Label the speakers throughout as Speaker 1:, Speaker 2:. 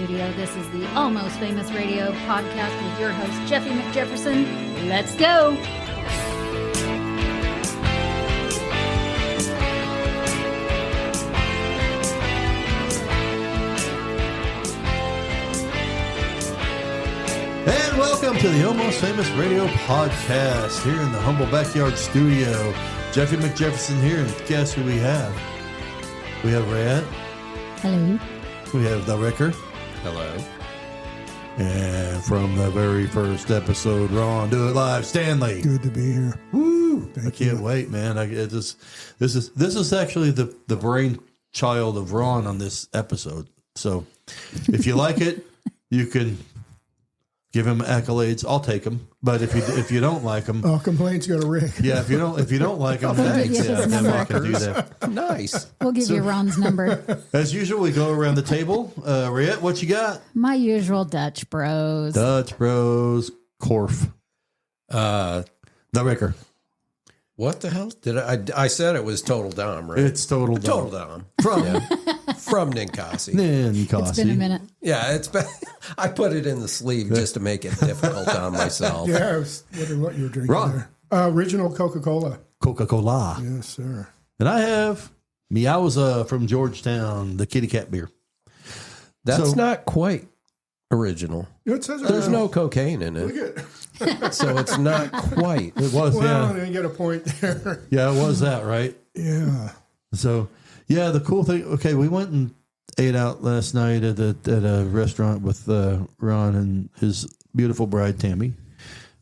Speaker 1: studio. This is the Almost Famous Radio podcast with your host, Jeffy McJefferson. Let's go.
Speaker 2: And welcome to the Almost Famous Radio podcast here in the humble backyard studio. Jeffy McJefferson here, and guess who we have? We have Rayette.
Speaker 1: Hello.
Speaker 2: We have the Ricker.
Speaker 3: Hello.
Speaker 2: And from the very first episode, Ron, Do It Live, Stanley.
Speaker 4: Good to be here.
Speaker 2: Woo! I can't wait, man. This is actually the brainchild of Ron on this episode. So if you like it, you can give him accolades. I'll take them. But if you don't like them,
Speaker 4: Complaints go to Rick.
Speaker 2: yeah. If you don't like them, then I can do that.
Speaker 3: Nice.
Speaker 1: We'll give you Ron's number.
Speaker 2: As usual, we go around the table. Rayette, what you got?
Speaker 1: My usual Dutch Bros.
Speaker 2: Dutch Bros, Korf. The Ricker.
Speaker 3: What the hell did I said it was Total Dom, right?
Speaker 2: It's Total Dom.
Speaker 3: Total Dom
Speaker 2: From
Speaker 3: from Ninkasi.
Speaker 2: Ninkasi.
Speaker 1: It's been a minute.
Speaker 3: Yeah, it's been. I put it in the sleeve just to make it difficult on myself.
Speaker 4: Yeah, I was wondering what you were drinking
Speaker 2: Ron.
Speaker 4: there. Original Coca-Cola.
Speaker 2: Coca-Cola.
Speaker 4: Yes, sir.
Speaker 2: And I have Meowza from Georgetown, the kitty cat beer.
Speaker 3: That's not quite original.
Speaker 4: It says
Speaker 3: There's no cocaine in it,
Speaker 4: Look at
Speaker 3: so it's not quite.
Speaker 2: It was,
Speaker 4: Well,
Speaker 2: yeah.
Speaker 4: you get a point there.
Speaker 2: Yeah, it was that, right?
Speaker 4: Yeah.
Speaker 2: So, yeah, the cool thing, okay, we went and ate out last night at a restaurant with Ron and his beautiful bride, Tammy,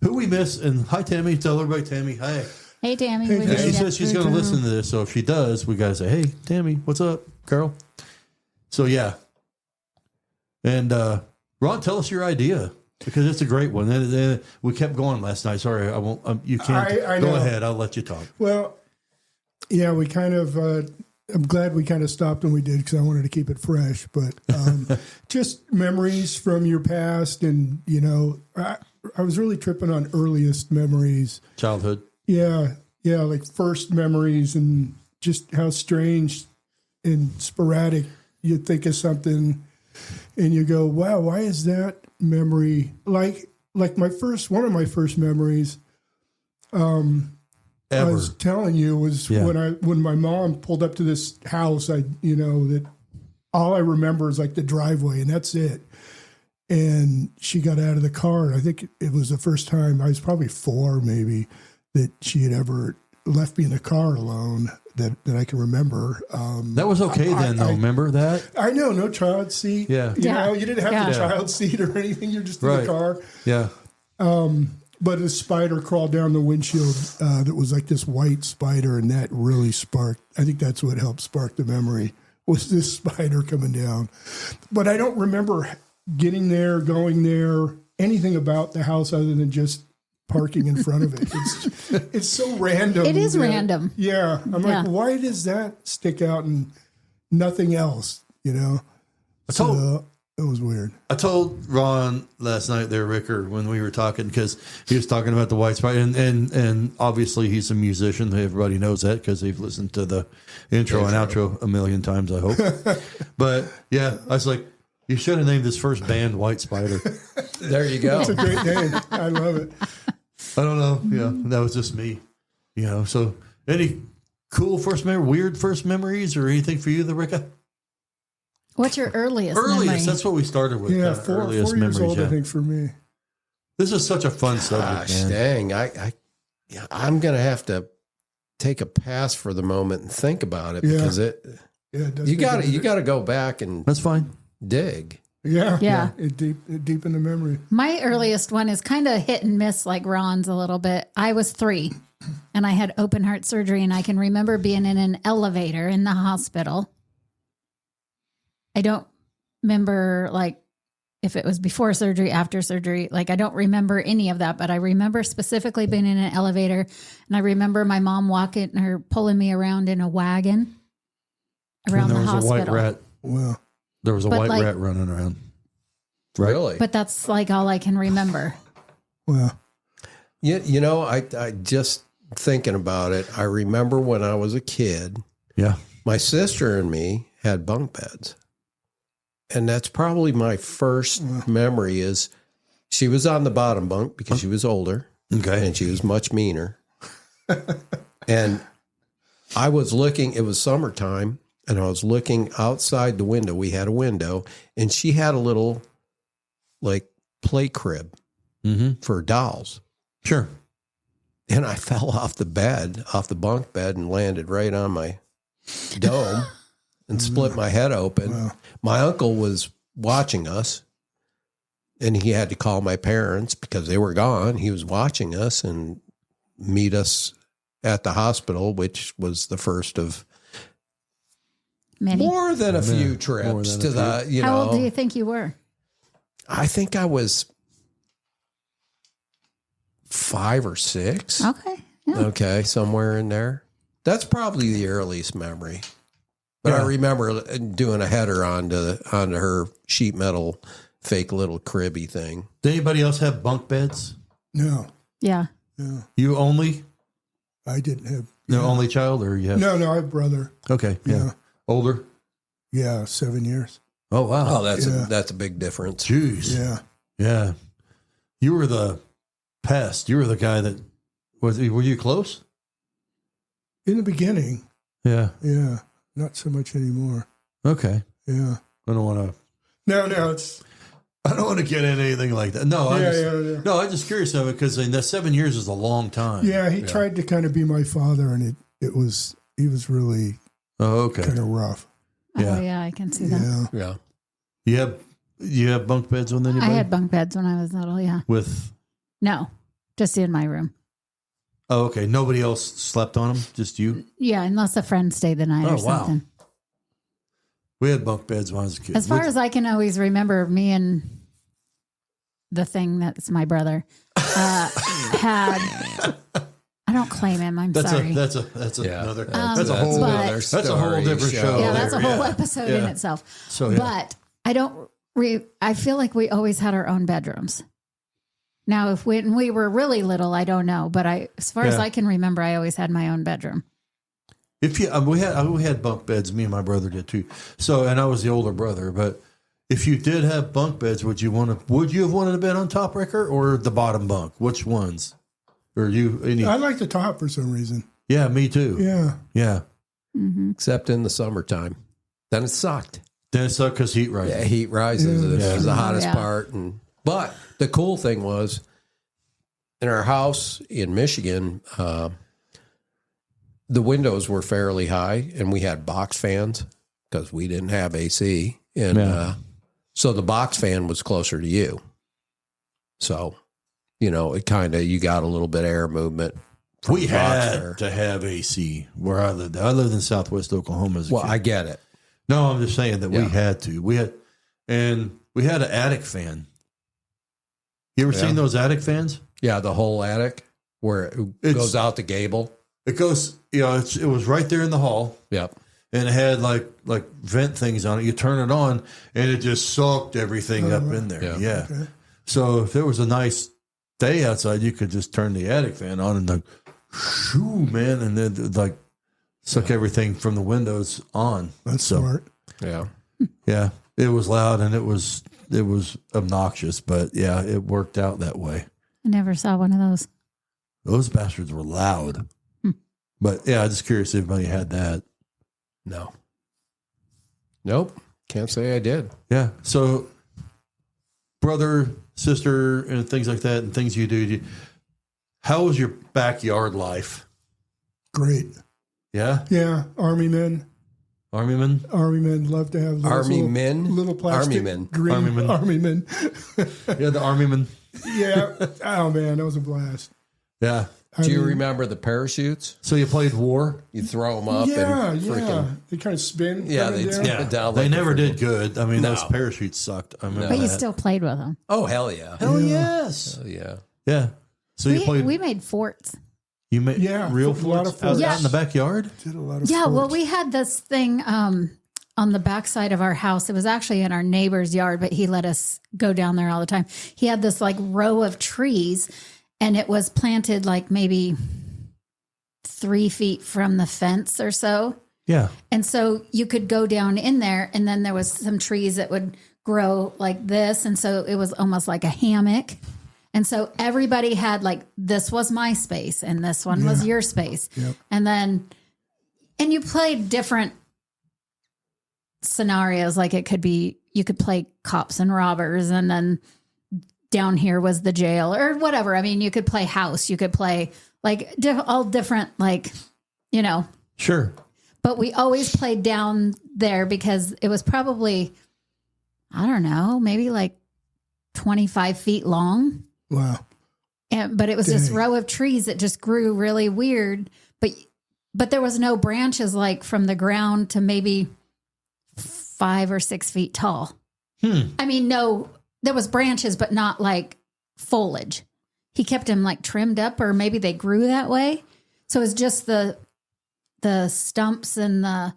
Speaker 2: who we miss. And hi, Tammy. Tell everybody, Tammy, hi.
Speaker 1: Hey, Tammy.
Speaker 4: Hey,
Speaker 1: we
Speaker 2: And
Speaker 1: missed
Speaker 2: she
Speaker 1: ya.
Speaker 2: says she's going to listen to this. So if she does, we got to say, hey, Tammy, what's up, girl? So, yeah. And Ron, tell us your idea. Because it's a great one. And we kept going last night. Sorry, I won't. You can't.
Speaker 4: I
Speaker 2: Go
Speaker 4: know.
Speaker 2: ahead. I'll let you talk.
Speaker 4: Well, yeah, we kind of, I'm glad we kind of stopped when we did because I wanted to keep it fresh. But just memories from your past. And, you know, I was really tripping on earliest memories.
Speaker 2: Childhood.
Speaker 4: Yeah, like first memories and just how strange and sporadic you think of something and you go, wow, why is that memory like one of my first memories I
Speaker 2: Ever.
Speaker 4: was telling you was
Speaker 2: Yeah.
Speaker 4: when my mom pulled up to this house, that all I remember is like the driveway and that's it. And she got out of the car. And I think it was the first time, I was probably 4 maybe, that she had ever left me in the car alone that I can remember.
Speaker 2: That was okay then, though. Remember that?
Speaker 4: I know, no child seat.
Speaker 2: Yeah.
Speaker 4: You know, you didn't have
Speaker 1: Yeah.
Speaker 4: the child seat or anything. You're just in
Speaker 2: Right.
Speaker 4: the car.
Speaker 2: Yeah.
Speaker 4: But a spider crawled down the windshield that was like this white spider, and that really sparked. I think that's what helped spark the memory, was this spider coming down. But I don't remember getting there, going there, anything about the house other than just parking in front of it. It's so random.
Speaker 1: It is
Speaker 4: that-
Speaker 1: random.
Speaker 4: Yeah. I'm
Speaker 1: Yeah.
Speaker 4: like, why does that stick out and nothing else, you know? So it was weird.
Speaker 2: I told Ron last night there, Ricker, when we were talking, because he was talking about the white spider, and obviously he's a musician. Everybody knows that because they've listened to the intro and outro a million times, I hope. But yeah, I was like, you should have named this first band White Spider.
Speaker 3: There you go.
Speaker 4: It's a great name. I love it.
Speaker 2: I don't know. Yeah, that was just me. You know, so any cool weird first memories or anything for you, the Ricka?
Speaker 1: What's your earliest
Speaker 2: Earliest,
Speaker 1: memory?
Speaker 2: that's what we started with.
Speaker 4: Yeah,
Speaker 2: kinda
Speaker 4: 4
Speaker 2: earliest
Speaker 4: years old,
Speaker 2: yeah.
Speaker 4: I think, for me.
Speaker 2: This is such a fun subject,
Speaker 3: Gosh,
Speaker 2: man.
Speaker 3: dang. I'm going to have to take a pass for the moment and think about it
Speaker 4: Yeah.
Speaker 3: because
Speaker 4: Yeah, it does
Speaker 3: you
Speaker 4: make
Speaker 3: got
Speaker 4: a-
Speaker 3: you got to go back and
Speaker 2: That's fine.
Speaker 3: dig.
Speaker 4: Yeah.
Speaker 1: Yeah.
Speaker 4: It deep in the memory.
Speaker 1: My earliest one is kind of hit and miss like Ron's a little bit. I was 3 and I had open heart surgery, and I can remember being in an elevator in the hospital. I don't remember like if it was before surgery, after surgery. Like I don't remember any of that, but I remember specifically being in an elevator, and I remember my mom pulling me around in a wagon around
Speaker 2: And
Speaker 1: the
Speaker 2: there was
Speaker 1: hospital.
Speaker 2: a white rat.
Speaker 4: Well,
Speaker 2: There was a
Speaker 1: But
Speaker 2: white
Speaker 1: like-
Speaker 2: rat running around.
Speaker 3: Really?
Speaker 1: But that's like all I can remember.
Speaker 4: well,
Speaker 3: You know, I just thinking about it, I remember when I was a kid,
Speaker 2: Yeah.
Speaker 3: my sister and me had bunk beds. And that's probably my first memory is she was on the bottom bunk because she was older.
Speaker 2: Okay.
Speaker 3: And she was much meaner. And I was looking, it was summertime, and I was looking outside the window. We had a window, and she had a little like play crib for dolls.
Speaker 2: Sure.
Speaker 3: And I fell off the bunk bed, and landed right on my dome and split my head open.
Speaker 4: Wow.
Speaker 3: My uncle was watching us, and he had to call my parents because they were gone. He was watching us and meet us at the hospital, which was the first of
Speaker 1: Many.
Speaker 3: more than a few trips to the, you know.
Speaker 1: How old do you think you were?
Speaker 3: I think I was 5 or 6.
Speaker 1: Okay. Yeah.
Speaker 3: Okay, somewhere in there. That's probably the earliest memory. But I remember doing a header onto her sheet metal fake little cribby thing.
Speaker 2: Did anybody else have bunk beds?
Speaker 4: No.
Speaker 1: Yeah.
Speaker 2: You only?
Speaker 4: I didn't have.
Speaker 2: No, only child, or you have?
Speaker 4: No, I have a brother.
Speaker 2: Okay. Yeah. Older?
Speaker 4: Yeah, 7 years.
Speaker 2: Oh, wow.
Speaker 3: Oh, that's a big difference.
Speaker 2: Jeez.
Speaker 4: Yeah.
Speaker 2: Yeah. You were the pest. You were the guy that were you close?
Speaker 4: In the beginning.
Speaker 2: Yeah.
Speaker 4: Yeah. Not so much anymore.
Speaker 2: Okay.
Speaker 4: Yeah.
Speaker 2: I don't want to.
Speaker 4: No, it's.
Speaker 2: I don't want to get into anything like that. No,
Speaker 4: Yeah.
Speaker 2: No, I'm just curious of it because that 7 years is a long time.
Speaker 4: Yeah, he tried to kind of be my father, and he was really
Speaker 2: Oh, okay.
Speaker 4: kind of rough.
Speaker 2: Yeah.
Speaker 1: Oh, yeah, I can see that.
Speaker 4: Yeah.
Speaker 3: Yeah.
Speaker 2: You have bunk beds with anybody?
Speaker 1: I had bunk beds when I was little, yeah.
Speaker 2: With.
Speaker 1: No, just in my room.
Speaker 2: Oh, okay. Nobody else slept on them, just you.
Speaker 1: Yeah, unless a friend stayed the night or something.
Speaker 2: We had bunk beds when I was a kid.
Speaker 1: As far as I can always remember, me and the thing that's my brother had. I don't claim him. I'm sorry.
Speaker 2: That's another. That's a whole.
Speaker 1: but-
Speaker 2: That's a whole different show.
Speaker 1: Yeah, that's a whole
Speaker 2: Yeah.
Speaker 1: episode in itself.
Speaker 2: So, yeah.
Speaker 1: But I don't. I feel like we always had our own bedrooms. Now, if when we were really little, I don't know. But as far as I can remember, I always had my own bedroom.
Speaker 2: If you, we had bunk beds. Me and my brother did too. So, and I was the older brother. But if you did have bunk beds, would you have wanted a bed on top, Ricker, or the bottom bunk? Which ones? Or you?
Speaker 4: I like the top for some reason.
Speaker 2: Yeah, me too.
Speaker 4: Yeah.
Speaker 2: Yeah.
Speaker 1: Mm-hmm.
Speaker 3: Except in the summertime. Then it sucked.
Speaker 2: Then it sucked because heat rises.
Speaker 3: Yeah, heat rises.
Speaker 4: Yeah.
Speaker 3: It was the hottest
Speaker 1: Yeah.
Speaker 3: part. But the cool thing was, in our house in Michigan, the windows were fairly high, and we had box fans because we didn't have AC. And so the box fan was closer to you. So, it kind of, you got a little bit of air movement.
Speaker 2: We had to have AC where I lived. I lived in Southwest Oklahoma as a
Speaker 3: Well,
Speaker 2: kid.
Speaker 3: I get it.
Speaker 2: No, I'm just saying that we had to. We had an attic fan. You ever seen those attic fans?
Speaker 3: Yeah, the whole attic where it goes out the gable.
Speaker 2: It goes, it was right there in the hall.
Speaker 3: Yep.
Speaker 2: And it had like vent things on it. You turn it on, and it just soaked everything up in there. Yeah.
Speaker 4: Okay.
Speaker 2: So if there was a nice day outside, you could just turn the attic fan on and shoo, man, and then suck everything from the windows on.
Speaker 4: That's smart.
Speaker 3: Yeah.
Speaker 2: Yeah, it was loud and it was obnoxious, but yeah, it worked out that way.
Speaker 1: I never saw one of those.
Speaker 2: Those bastards were loud. But yeah, I'm just curious if anybody had that.
Speaker 3: No. Nope. Can't say I did.
Speaker 2: Yeah. So brother, sister, and things like that, and things you do. How was your backyard life?
Speaker 4: Great.
Speaker 2: Yeah.
Speaker 4: Yeah. Army men love to have those little plastic green army men.
Speaker 2: Yeah, the army men.
Speaker 4: Yeah. Oh man, that was a blast.
Speaker 2: Yeah.
Speaker 3: Do you remember the parachutes?
Speaker 2: So you played war?
Speaker 3: You throw them up
Speaker 4: Yeah,
Speaker 3: and freaking...
Speaker 4: They kind of spin.
Speaker 3: Yeah,
Speaker 4: coming
Speaker 3: they
Speaker 4: down.
Speaker 3: spin down.
Speaker 2: They
Speaker 3: like
Speaker 2: never
Speaker 3: a
Speaker 2: did
Speaker 3: freaking-
Speaker 2: good. I mean,
Speaker 3: No.
Speaker 2: those parachutes sucked. I remember
Speaker 1: But you
Speaker 2: that.
Speaker 1: still played with them.
Speaker 3: Oh, hell yeah.
Speaker 2: Hell yes.
Speaker 3: Hell yeah.
Speaker 2: Yeah. So you played.
Speaker 1: We made forts.
Speaker 2: You made real
Speaker 4: a lot
Speaker 2: forts
Speaker 4: of forts.
Speaker 2: out in the backyard?
Speaker 4: Did a lot of
Speaker 1: Yeah, well,
Speaker 4: sports.
Speaker 1: we had this thing on the backside of our house. It was actually in our neighbor's yard, but he let us go down there all the time. He had this row of trees, and it was planted maybe 3 feet from the fence or so.
Speaker 2: Yeah.
Speaker 1: And so you could go down in there, and then there was some trees that would grow like this. And so it was almost like a hammock. And so everybody had like, this was my space and this one was your space.
Speaker 4: Yep.
Speaker 1: And you played different scenarios. Like it could be, you could play cops and robbers, and then down here was the jail or whatever. I mean, you could play house, you could play like all different, like, you know.
Speaker 2: Sure.
Speaker 1: But we always played down there because it was probably, I don't know, maybe like 25 feet long.
Speaker 4: Wow.
Speaker 1: But it was this row of trees that just grew really weird. But there was no branches like from the ground to maybe 5 or 6 feet tall. I mean, no, there was branches, but not like foliage. He kept them like trimmed up, or maybe they grew that way. So it was just the stumps and the,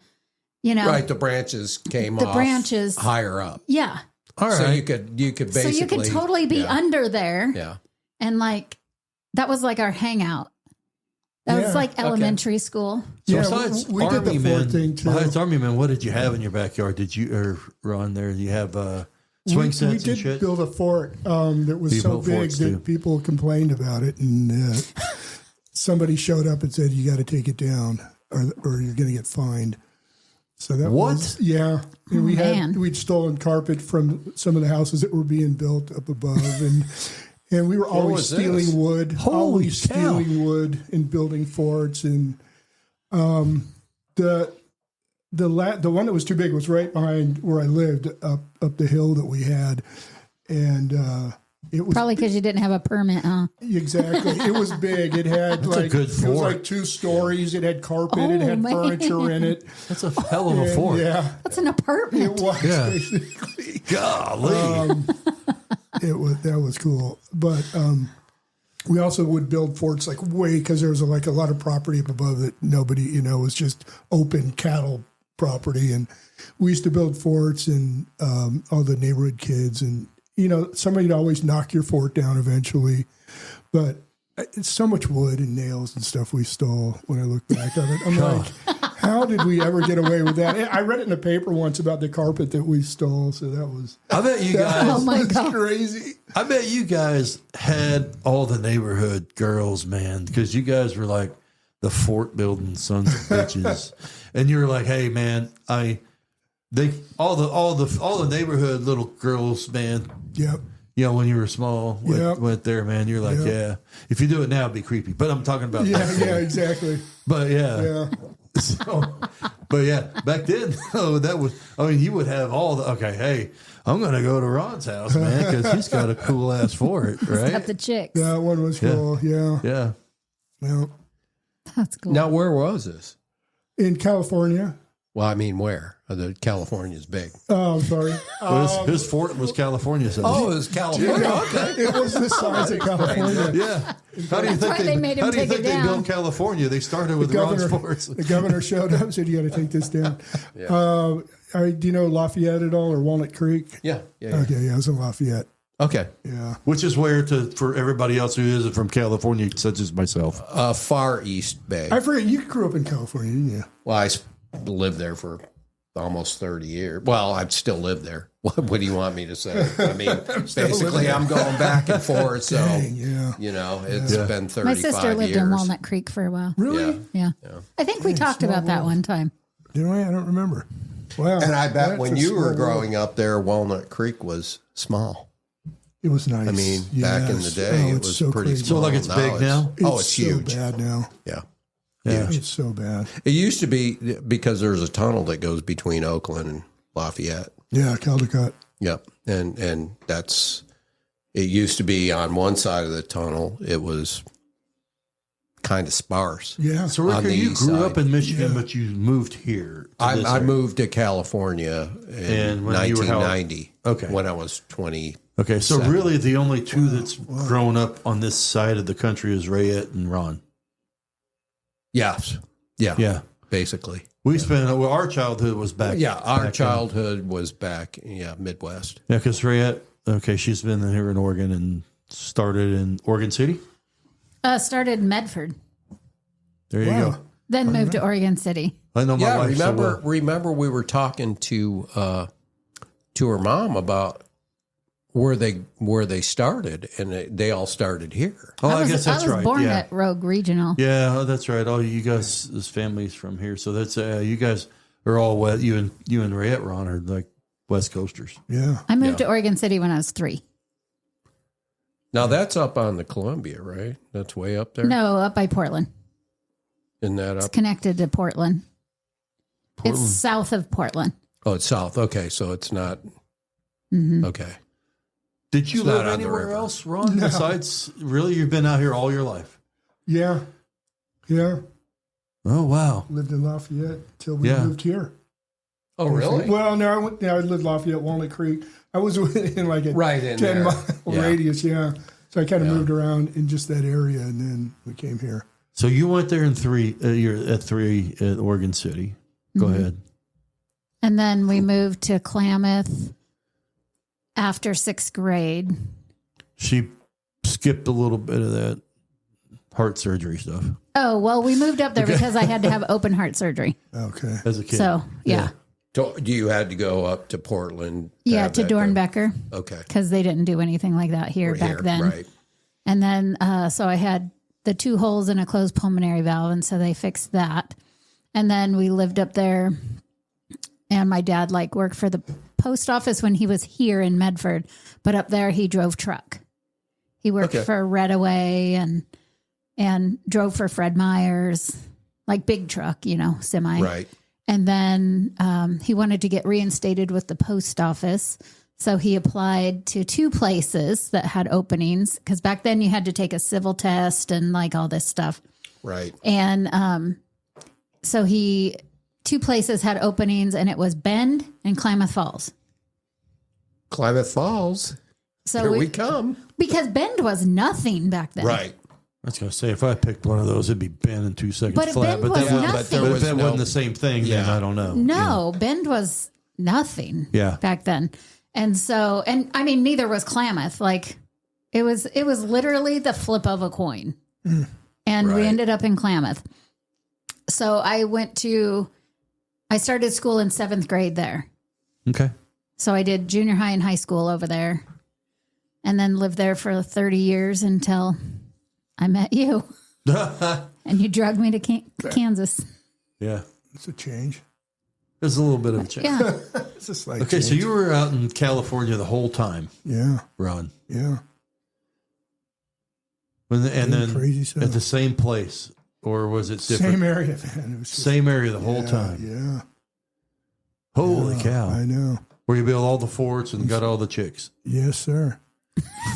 Speaker 1: you know.
Speaker 3: Right, the branches came off
Speaker 1: branches
Speaker 3: higher up.
Speaker 1: Yeah.
Speaker 2: All right.
Speaker 3: So you could basically.
Speaker 1: So you could totally be under there.
Speaker 3: Yeah.
Speaker 1: And like, that was like our hangout. That was like elementary school.
Speaker 2: So
Speaker 4: Yeah,
Speaker 2: besides
Speaker 4: we did the
Speaker 2: Army
Speaker 4: fort
Speaker 2: Men,
Speaker 4: thing, too.
Speaker 2: besides Army Men, what did you have in your backyard? Did you, or Ron, there, you have swing sets
Speaker 4: We
Speaker 2: and
Speaker 4: did
Speaker 2: shit?
Speaker 4: build a fort that was
Speaker 2: You
Speaker 4: so
Speaker 2: built
Speaker 4: big
Speaker 2: forts,
Speaker 4: that
Speaker 2: too.
Speaker 4: people complained about it, and somebody showed up and said, "You got to take it down, or you're going to get fined." So that
Speaker 2: What?
Speaker 4: was, yeah. And we'd stolen carpet from some of the houses that were being built up above, and we were always
Speaker 3: was this?
Speaker 4: stealing wood,
Speaker 2: Holy
Speaker 4: always
Speaker 2: cow.
Speaker 4: stealing wood and building forts. And the one that was too big was right behind where I lived, up the hill that we had, and it was
Speaker 1: Probably because you didn't have a permit, huh?
Speaker 4: exactly. It was big. It had like
Speaker 2: good
Speaker 4: it was
Speaker 2: fort.
Speaker 4: like 2 stories. It had carpet. it
Speaker 1: Oh,
Speaker 4: had
Speaker 1: man.
Speaker 4: furniture in it.
Speaker 2: That's a hell of a
Speaker 4: And,
Speaker 2: fort.
Speaker 4: yeah,
Speaker 1: That's an
Speaker 4: it
Speaker 1: apartment.
Speaker 4: was
Speaker 2: Yeah.
Speaker 4: basically.
Speaker 2: Golly.
Speaker 4: That was cool. But we also would build forts like because there was like a lot of property up above that nobody, was just open cattle property, and we used to build forts, and all the neighborhood kids, and somebody'd always knock your fort down eventually. But it's so much wood and nails and stuff we stole when I look back on it. I'm like, how did we ever get away with that? I read it in the paper once about the carpet that we stole. So that was
Speaker 2: I bet you guys.
Speaker 1: Oh my
Speaker 4: was
Speaker 1: God.
Speaker 4: crazy.
Speaker 2: I bet you guys had all the neighborhood girls, man, because you guys were like the fort building sons of bitches, and you were like, "Hey, man, all the neighborhood little girls, man.
Speaker 4: Yep.
Speaker 2: When you were small, went there, man. You're like, yeah. If you do it now, it'd be creepy. But I'm talking about,
Speaker 4: Yeah,
Speaker 2: back then.
Speaker 4: yeah, exactly.
Speaker 2: But yeah,
Speaker 4: Yeah.
Speaker 2: So, but yeah, back then, that was. I mean, you would have all the. Okay, hey, I'm gonna go to Ron's house, man, because he's got a cool ass fort, right?
Speaker 1: Got the chicks.
Speaker 4: That one was cool. Yeah.
Speaker 2: Yeah.
Speaker 4: Well,
Speaker 1: That's cool.
Speaker 3: Now, where was this?
Speaker 4: in California.
Speaker 3: Well, I mean, where? The California's big.
Speaker 4: Oh, I'm sorry.
Speaker 2: His fort was California. So.
Speaker 3: Oh, it was California. Okay.
Speaker 4: It was the size of California.
Speaker 2: Yeah. How do you think
Speaker 1: why they made him
Speaker 2: how do you
Speaker 1: take
Speaker 2: think
Speaker 1: it
Speaker 2: they
Speaker 1: down.
Speaker 2: built California? They started with Ron's forts.
Speaker 4: The governor showed up and said, "You got to take this down." Do you know Lafayette at all, or Walnut Creek?
Speaker 3: Yeah.
Speaker 4: Okay, yeah, I was in Lafayette.
Speaker 3: Okay.
Speaker 4: Yeah.
Speaker 2: Which is where for everybody else who isn't from California, such as myself.
Speaker 3: Far East Bay.
Speaker 4: I forget, you grew up in California, didn't you?
Speaker 3: Well, I lived there for almost 30 years. Well, I'd still live there. What do you want me to say? I mean, basically, I'm going back and forth. So,
Speaker 4: Dang, yeah.
Speaker 3: it's been 35
Speaker 1: My sister lived
Speaker 3: years.
Speaker 1: in Walnut Creek for a while.
Speaker 4: Really?
Speaker 3: Yeah.
Speaker 1: Yeah. I think we talked about that one time.
Speaker 4: Did I? I don't remember. Wow.
Speaker 3: And I bet
Speaker 4: That's
Speaker 3: when
Speaker 4: a
Speaker 3: you were
Speaker 4: small world.
Speaker 3: growing up there, Walnut Creek was small.
Speaker 4: It was nice.
Speaker 3: I mean, back in the
Speaker 4: Yes.
Speaker 3: day, it
Speaker 4: it's
Speaker 3: was
Speaker 4: so
Speaker 3: pretty
Speaker 4: crazy.
Speaker 3: small.
Speaker 2: So, like, it's
Speaker 3: Now
Speaker 2: big now?
Speaker 3: It's huge.
Speaker 4: So bad now.
Speaker 3: Yeah.
Speaker 2: Yeah.
Speaker 4: It's so bad.
Speaker 3: It used to be because there's a tunnel that goes between Oakland and Lafayette.
Speaker 4: Yeah, Caldecott.
Speaker 3: Yep. And it used to be on one side of the tunnel, it was kind of sparse.
Speaker 4: Yeah.
Speaker 2: So,
Speaker 3: On
Speaker 2: Ricker,
Speaker 3: the
Speaker 2: you
Speaker 3: east
Speaker 2: grew
Speaker 3: side.
Speaker 2: up in Michigan, but you moved here. to this
Speaker 3: I
Speaker 2: area.
Speaker 3: moved to California in
Speaker 2: And when you were how old?
Speaker 3: 1990.
Speaker 2: Okay.
Speaker 3: When I was 20.
Speaker 2: Okay, so really the only two that's grown up on this side of the country is Rayette and Ron.
Speaker 3: Yes. Yeah.
Speaker 2: Yeah.
Speaker 3: Basically.
Speaker 2: We spent, our childhood was back.
Speaker 3: Yeah. Our
Speaker 2: back
Speaker 3: childhood was back, Midwest.
Speaker 2: Yeah, because Rayette, okay, she's been here in Oregon and started in Oregon City.
Speaker 1: Started in Medford,
Speaker 2: There you
Speaker 4: Wow.
Speaker 2: go.
Speaker 1: then moved to Oregon City.
Speaker 2: I know my wife so well.
Speaker 3: Remember we were talking to her mom about where they started, and they all started here.
Speaker 2: Oh, I guess that's
Speaker 1: I was
Speaker 2: right.
Speaker 1: born
Speaker 2: Yeah.
Speaker 1: at Rogue Regional.
Speaker 2: Yeah, that's right. All you guys, this family's from here, so that's you guys are all west. You and Rayette, Ron, are like West Coasters.
Speaker 4: Yeah.
Speaker 1: I moved to Oregon City when I was 3.
Speaker 3: Now that's up on the Columbia, right? That's way up there.
Speaker 1: No, up by Portland.
Speaker 3: Isn't that
Speaker 1: It's
Speaker 3: up?
Speaker 1: connected to Portland.
Speaker 2: Portland.
Speaker 1: It's south of Portland.
Speaker 3: Oh, it's south. Okay, so it's not.
Speaker 1: Mm-hmm.
Speaker 3: Okay.
Speaker 2: Did you
Speaker 3: It's not
Speaker 2: live
Speaker 3: on the
Speaker 2: anywhere
Speaker 3: river.
Speaker 2: else, Ron? Besides, really, you've been out here all your life.
Speaker 4: Yeah. Yeah.
Speaker 2: Oh wow.
Speaker 4: Lived in Lafayette till we moved here.
Speaker 3: Oh, really?
Speaker 4: Well, no, I lived Lafayette, Walnut Creek. I was in like a
Speaker 3: Right in
Speaker 4: 10
Speaker 3: there.
Speaker 4: mile
Speaker 3: Yeah.
Speaker 4: radius, yeah. So I kind of moved around in just that area, and then we came here.
Speaker 2: So you went there in 3. You're at 3 at Oregon City. Go ahead.
Speaker 1: And then we moved to Klamath after 6th grade.
Speaker 2: She skipped a little bit of that heart surgery stuff
Speaker 1: Oh, well, we moved up there because I had to have open heart surgery.
Speaker 4: Okay.
Speaker 2: as a kid.
Speaker 1: So, yeah.
Speaker 3: You had to go up to Portland.
Speaker 1: Yeah,
Speaker 3: have
Speaker 1: to
Speaker 3: that done.
Speaker 1: Dornbecker
Speaker 3: Okay.
Speaker 1: because they didn't do anything like that here back then.
Speaker 3: Right.
Speaker 1: And then, so I had the 2 holes in a closed pulmonary valve, and so they fixed that. And then we lived up there, and my dad worked for the post office when he was here in Medford, but up there he drove truck. He worked for Reddaway and drove for Fred Meyers, like big truck, semi.
Speaker 3: Right.
Speaker 1: And then he wanted to get reinstated with the post office. So he applied to 2 places that had openings because back then you had to take a civil test and all this stuff.
Speaker 3: Right.
Speaker 1: And so 2 places had openings, and it was Bend and Klamath Falls.
Speaker 3: Klamath Falls.
Speaker 1: So
Speaker 3: Here we come.
Speaker 1: because Bend was nothing back then.
Speaker 3: Right.
Speaker 2: I was going to say, if I picked one of those, it'd be Ben in 2 seconds
Speaker 1: But
Speaker 2: flat.
Speaker 1: Ben was
Speaker 2: that
Speaker 1: nothing.
Speaker 3: but there
Speaker 2: But if
Speaker 3: was
Speaker 2: that
Speaker 3: no-
Speaker 2: wasn't the same thing, then I don't know.
Speaker 1: No, Bend was nothing.
Speaker 2: Yeah.
Speaker 1: Back then. And so, and I mean, neither was Klamath. It was literally the flip of a coin. And we
Speaker 3: Right.
Speaker 1: ended up in Klamath. So I started school in 7th grade there.
Speaker 2: Okay.
Speaker 1: So I did junior high and high school over there, and then lived there for 30 years until I met you. And you drugged me to Kansas.
Speaker 2: Yeah.
Speaker 4: It's a change.
Speaker 2: There's a little bit of a change.
Speaker 1: Yeah.
Speaker 4: It's just like
Speaker 2: Okay, so you were out in California the whole time,
Speaker 4: Yeah.
Speaker 2: Ron.
Speaker 4: Yeah.
Speaker 2: And then
Speaker 4: crazy stuff.
Speaker 2: at the same place, or was it different?
Speaker 4: Same area, man. It was just,
Speaker 2: Same area the whole time.
Speaker 4: Yeah.
Speaker 2: Holy
Speaker 4: Yeah,
Speaker 2: cow.
Speaker 4: I know.
Speaker 2: Where you built all the forts and got all the chicks.
Speaker 4: Yes, sir.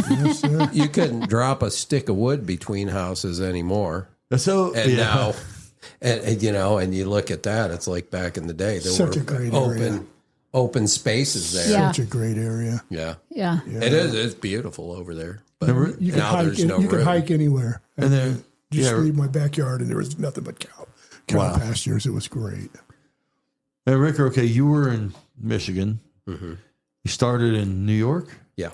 Speaker 4: Yes, sir.
Speaker 3: You couldn't drop a stick of wood between houses anymore.
Speaker 2: So
Speaker 3: And now, and you look at that, it's like back in the day. There
Speaker 4: Such
Speaker 3: were
Speaker 4: a great area.
Speaker 3: open spaces there.
Speaker 1: Yeah.
Speaker 4: Such a great area.
Speaker 3: Yeah.
Speaker 1: Yeah.
Speaker 3: It is. It's beautiful over there. But
Speaker 4: You could
Speaker 3: now
Speaker 4: hike.
Speaker 3: there's no
Speaker 4: You could
Speaker 3: room.
Speaker 4: hike anywhere.
Speaker 2: And then
Speaker 4: Just leave my backyard, and there was nothing but cow
Speaker 2: Wow.
Speaker 4: pastures. It was great.
Speaker 2: Hey, Rick, okay, you were in Michigan.
Speaker 3: Mm-hmm.
Speaker 2: You started in New York.
Speaker 3: Yeah.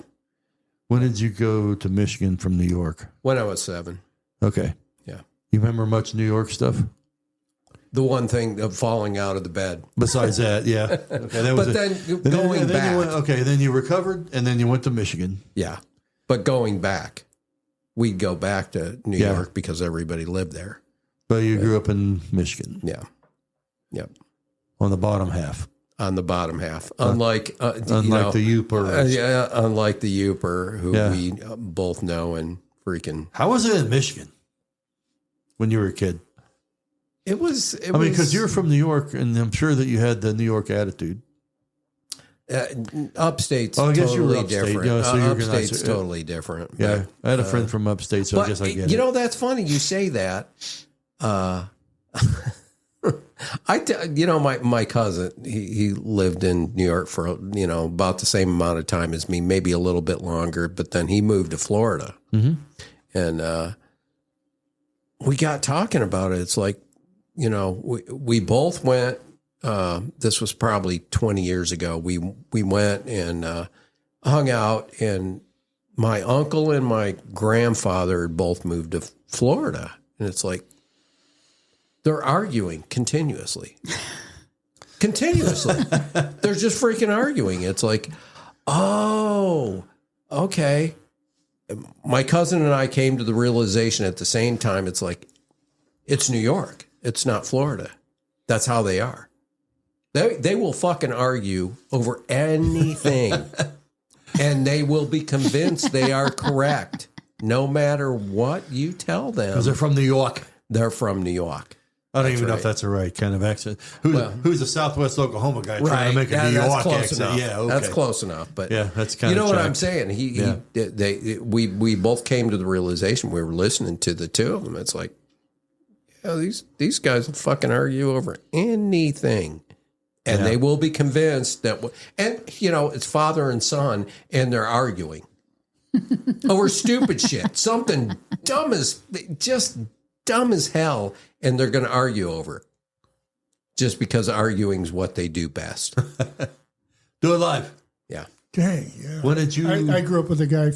Speaker 2: When did you go to Michigan from New York?
Speaker 3: When I was 7.
Speaker 2: Okay.
Speaker 3: Yeah.
Speaker 2: You remember much New York stuff?
Speaker 3: The one thing of falling out of the bed.
Speaker 2: Besides that, yeah. Okay, that was
Speaker 3: But
Speaker 2: it.
Speaker 3: then going
Speaker 2: and then
Speaker 3: back.
Speaker 2: you went, then you recovered, and then you went to Michigan.
Speaker 3: Yeah. But going back, we'd go back to New
Speaker 2: Yeah.
Speaker 3: York because everybody lived there.
Speaker 2: But you grew up in Michigan
Speaker 3: Yeah. Yep.
Speaker 2: on the bottom half,
Speaker 3: On the bottom half. Unlike
Speaker 2: the Yoopers.
Speaker 3: yeah, unlike the Youper, who
Speaker 2: Yeah.
Speaker 3: we both know and freaking.
Speaker 2: How was it in Michigan when you were a kid?
Speaker 3: It was.
Speaker 2: I mean, because you're from New York, and I'm sure that you had the New York attitude.
Speaker 3: Upstate's
Speaker 2: Oh, I guess you were
Speaker 3: totally
Speaker 2: upstate.
Speaker 3: different.
Speaker 2: Yeah, so you're gonna-
Speaker 3: Upstate's totally different.
Speaker 2: Yeah, I had a friend from upstate, so I guess I get it.
Speaker 3: That's funny you say that. My cousin, he lived in New York for, about the same amount of time as me, maybe a little bit longer, but then he moved to Florida.
Speaker 2: Mm-hmm.
Speaker 3: And we got talking about it. It's like, we both went, this was probably 20 years ago. We went and hung out, and my uncle and my grandfather had both moved to Florida. And it's like, They're arguing continuously. Continuously. They're just freaking arguing. It's like, oh, okay. My cousin and I came to the realization at the same time, it's like, it's New York. It's not Florida. That's how they are. They will fucking argue over anything. And they will be convinced they are correct, no matter what you tell them.
Speaker 2: Because they're from New York.
Speaker 3: They're from New York.
Speaker 2: I don't even know if that's the right kind of accent. Who's a Southwest Oklahoma guy trying to make a New York accent?
Speaker 3: Enough.
Speaker 2: Yeah, okay.
Speaker 3: That's close enough. But
Speaker 2: yeah, that's kind of.
Speaker 3: You know what I'm saying? We both came to the realization we were listening to the two of them. It's like, yeah, these guys will fucking argue over anything, and they will be convinced that. And it's father and son, and they're arguing over stupid shit, something dumb as hell. And they're going to argue over just because arguing's what they do best.
Speaker 2: Do it live.
Speaker 3: Yeah.
Speaker 4: Dang, yeah.
Speaker 2: When did you?
Speaker 4: I grew up with a guy I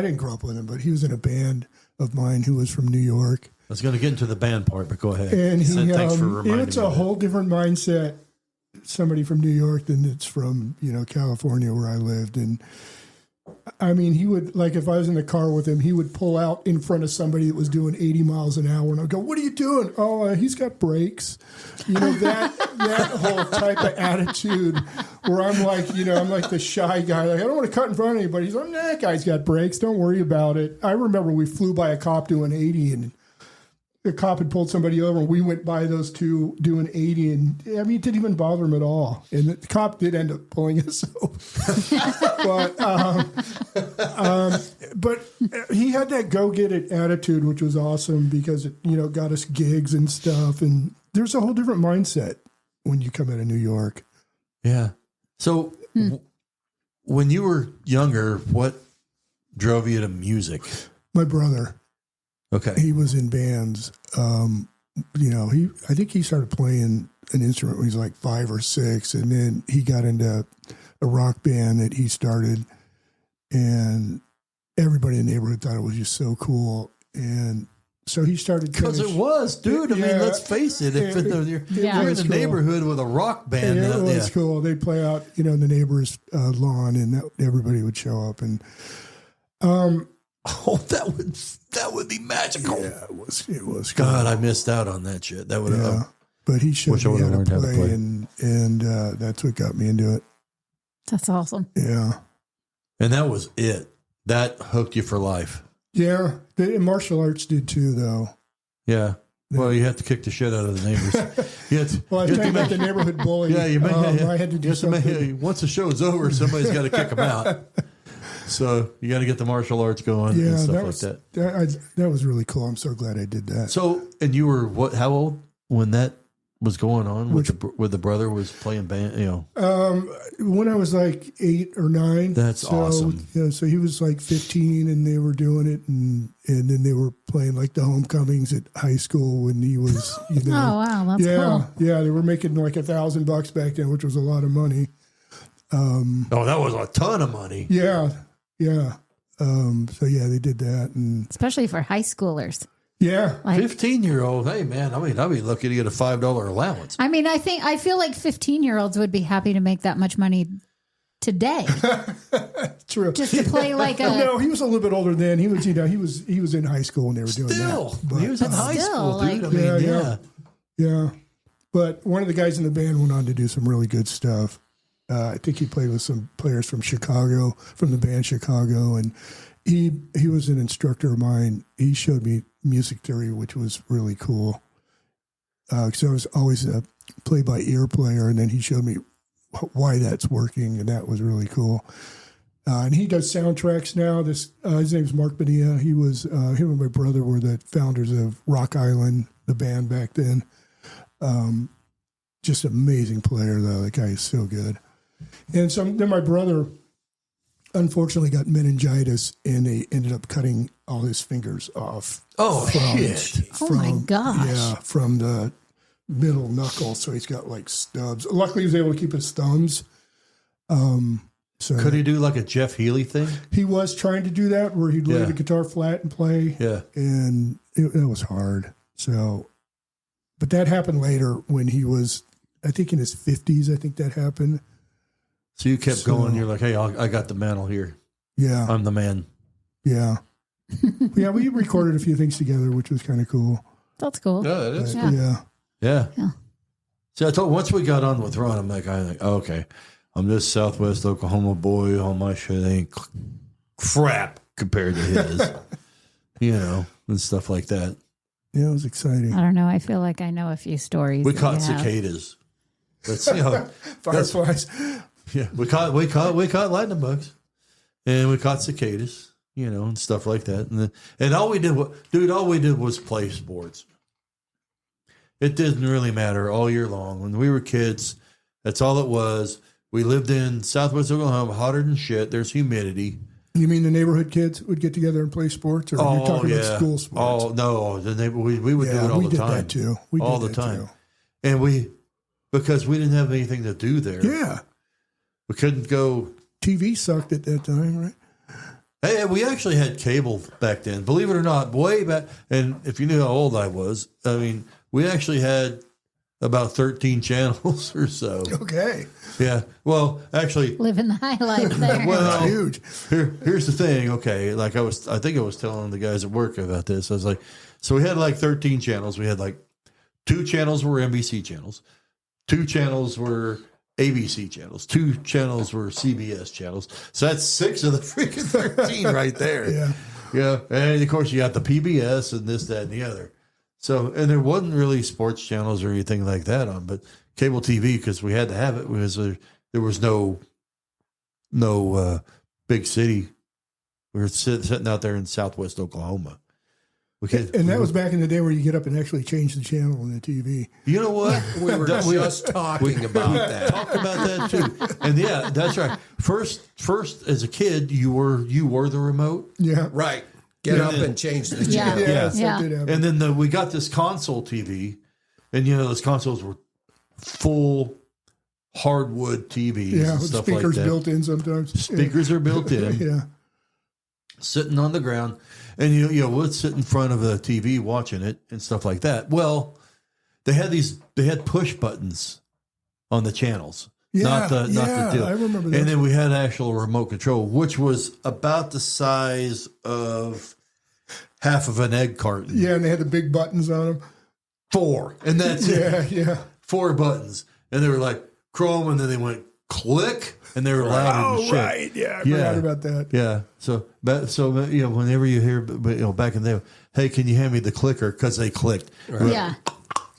Speaker 4: didn't grow up with him, but he was in a band of mine who was from New York.
Speaker 2: I was going to get into the band part, but go ahead.
Speaker 4: And
Speaker 2: Thanks for reminding me.
Speaker 4: It's a whole different mindset, somebody from New York than it's from, California where I lived. And I mean, he would, like, if I was in the car with him, he would pull out in front of somebody that was doing 80 miles an hour. And I'd go, what are you doing? Oh, he's got brakes. That whole type of attitude where I'm like, I'm like the shy guy. Like, I don't want to cut in front of anybody. He's like, that guy's got brakes. Don't worry about it. I remember we flew by a cop doing 80 and the cop had pulled somebody over and we went by those two doing 80 and I mean, it didn't even bother him at all. And the cop did end up pulling us over. But he had that go-get-it attitude, which was awesome because it, got us gigs and stuff. And there's a whole different mindset when you come out of New York.
Speaker 2: Yeah. So when you were younger, what drove you to music?
Speaker 4: My brother.
Speaker 2: Okay.
Speaker 4: He was in bands. I think he started playing an instrument when he was like 5 or 6, and then he got into a rock band that he started, and everybody in the neighborhood thought it was just so cool. And so he started
Speaker 2: because it was, dude. I mean, let's face it. If you're in the neighborhood with a rock band,
Speaker 4: it was cool. They'd play out, in the neighbor's lawn, and everybody would show up. And
Speaker 2: that would be magical.
Speaker 4: Yeah, it was.
Speaker 2: God, I missed out on that shit. That would have.
Speaker 4: Yeah, but he showed me how to play, and that's what got me into it.
Speaker 1: That's awesome.
Speaker 4: Yeah,
Speaker 2: and that was it. That hooked you for life.
Speaker 4: Yeah, the martial arts did too, though.
Speaker 2: Yeah. Well, you have to kick the shit out of the neighbors.
Speaker 4: I was trying to make the neighborhood bully.
Speaker 2: Yeah, I had to
Speaker 4: do something.
Speaker 2: Once the show's over, somebody's got to kick them out. So you got to get the martial arts going and stuff like that.
Speaker 4: That was really cool. I'm so glad I did that.
Speaker 2: So, and you were what? How old when that was going on? With the brother was playing band.
Speaker 4: When I was like 8 or 9.
Speaker 2: That's awesome.
Speaker 4: So he was like 15, and they were doing it, and then they were playing like the homecomings at high school when he was.
Speaker 1: Oh wow, that's cool.
Speaker 4: Yeah, they were making like $1,000 back then, which was a lot of money.
Speaker 2: That was a ton of money.
Speaker 4: Yeah. So they did that, and
Speaker 1: especially for high schoolers.
Speaker 4: Yeah,
Speaker 2: 15-year-old. Hey man, I'd be lucky to get a $5 allowance.
Speaker 1: I mean, I feel like 15-year-olds would be happy to make that much money today.
Speaker 4: True.
Speaker 1: Just to play like a.
Speaker 4: No, he was a little bit older then. He was, he was in high school when they were doing that.
Speaker 2: But, he was in high school, dude.
Speaker 4: Yeah. But one of the guys in the band went on to do some really good stuff. I think he played with some players from Chicago, from the band Chicago, and he was an instructor of mine. He showed me music theory, which was really cool. Because I was always a play-by-ear player, and then he showed me why that's working, and that was really cool. And he does soundtracks now. His name's Mark Bonilla. He was him and my brother were the founders of Rock Island, the band back then. Just amazing player, though. The guy is so good. And so then my brother, unfortunately, got meningitis, and they ended up cutting all his fingers off.
Speaker 2: Oh, shit.
Speaker 1: My gosh.
Speaker 4: Yeah, from the middle knuckle. So he's got like stubs. Luckily, he was able to keep his thumbs. So
Speaker 2: could he do like a Jeff Healey thing?
Speaker 4: He was trying to do that, where he'd lay the guitar flat and play.
Speaker 2: Yeah.
Speaker 4: And it was hard. So But that happened later when he was, I think, in his 50s. I think that happened.
Speaker 2: So you kept going. You're like, hey, I got the mantle here.
Speaker 4: Yeah.
Speaker 2: I'm the man.
Speaker 4: Yeah. Yeah, we recorded a few things together, which was kind of cool.
Speaker 1: That's cool.
Speaker 3: Yeah, it is.
Speaker 4: But,
Speaker 1: Yeah.
Speaker 2: Yeah. See, I told once we got on with Ron, I'm like, oh, okay, I'm this Southwest Oklahoma boy. All my shit ain't crap compared to his, and stuff like that.
Speaker 4: Yeah, it was exciting.
Speaker 1: I don't know. I feel like I know a few stories.
Speaker 2: We
Speaker 1: that
Speaker 2: caught
Speaker 1: you have.
Speaker 2: cicadas. That's
Speaker 4: Fireflies.
Speaker 2: yeah. We caught lightning bugs, and we caught cicadas, and stuff like that. And all we did was play sports. It didn't really matter all year long. When we were kids, that's all it was. We lived in Southwest Oklahoma, hotter than shit. There's humidity.
Speaker 4: You mean the neighborhood kids would get together and play sports, or you're talking about school sports?
Speaker 2: Oh no, we would do it all
Speaker 4: we
Speaker 2: the
Speaker 4: did
Speaker 2: time.
Speaker 4: that too. We
Speaker 2: all
Speaker 4: did
Speaker 2: the
Speaker 4: that
Speaker 2: time,
Speaker 4: too.
Speaker 2: and because we didn't have anything to do there.
Speaker 4: Yeah,
Speaker 2: we couldn't go.
Speaker 4: TV sucked at that time, right?
Speaker 2: Hey, we actually had cable back then. Believe it or not, way back. And if you knew how old I was, I mean, we actually had about 13 channels or so.
Speaker 4: Okay.
Speaker 2: Yeah. Well, actually,
Speaker 1: Living the high life there.
Speaker 2: well,
Speaker 4: Huge.
Speaker 2: here's the thing. Okay, like I think I was telling the guys at work about this. I was like, so we had like 13 channels. We had like 2 channels were NBC channels, 2 channels were ABC channels, 2 channels were CBS channels. So that's 6 of the freaking 13 right there.
Speaker 4: Yeah.
Speaker 2: Yeah. And of course you got the PBS and this, that, and the other. So, and there wasn't really sports channels or anything like that on, but cable TV, because we had to have it, because there was no big city. We were sitting out there in Southwest Oklahoma.
Speaker 4: And that was back in the day where you get up and actually change the channel on the TV.
Speaker 2: You know what?
Speaker 3: We were just talking about that.
Speaker 2: Talk about that too. And yeah, that's right. First, as a kid, you were the remote.
Speaker 4: Yeah.
Speaker 3: Right. Get up and change the
Speaker 1: Yeah.
Speaker 3: channel.
Speaker 4: Yeah. So
Speaker 1: Yeah.
Speaker 4: it did happen.
Speaker 2: And then we got this console TV, and those consoles were full hardwood TVs
Speaker 4: Yeah,
Speaker 2: and
Speaker 4: with
Speaker 2: stuff
Speaker 4: speakers
Speaker 2: like that.
Speaker 4: built in sometimes.
Speaker 2: Speakers are built in,
Speaker 4: Yeah.
Speaker 2: sitting on the ground, and we'd sit in front of the TV watching it and stuff like that. Well, they had push buttons on the channels.
Speaker 4: Yeah,
Speaker 2: Not the deal.
Speaker 4: I remember that.
Speaker 2: And then we had actual remote control, which was about the size of half of an egg carton.
Speaker 4: Yeah, and they had the big buttons on them.
Speaker 2: 4, and that's
Speaker 4: Yeah,
Speaker 2: it.
Speaker 4: yeah.
Speaker 2: 4 buttons, and they were like chrome, and then they went click, and they were louder than shit.
Speaker 4: Right. Yeah, I forgot about that.
Speaker 2: Yeah. So whenever you hear, back in the day, hey, can you hand me the clicker? Because they clicked.
Speaker 3: Right.
Speaker 1: Yeah.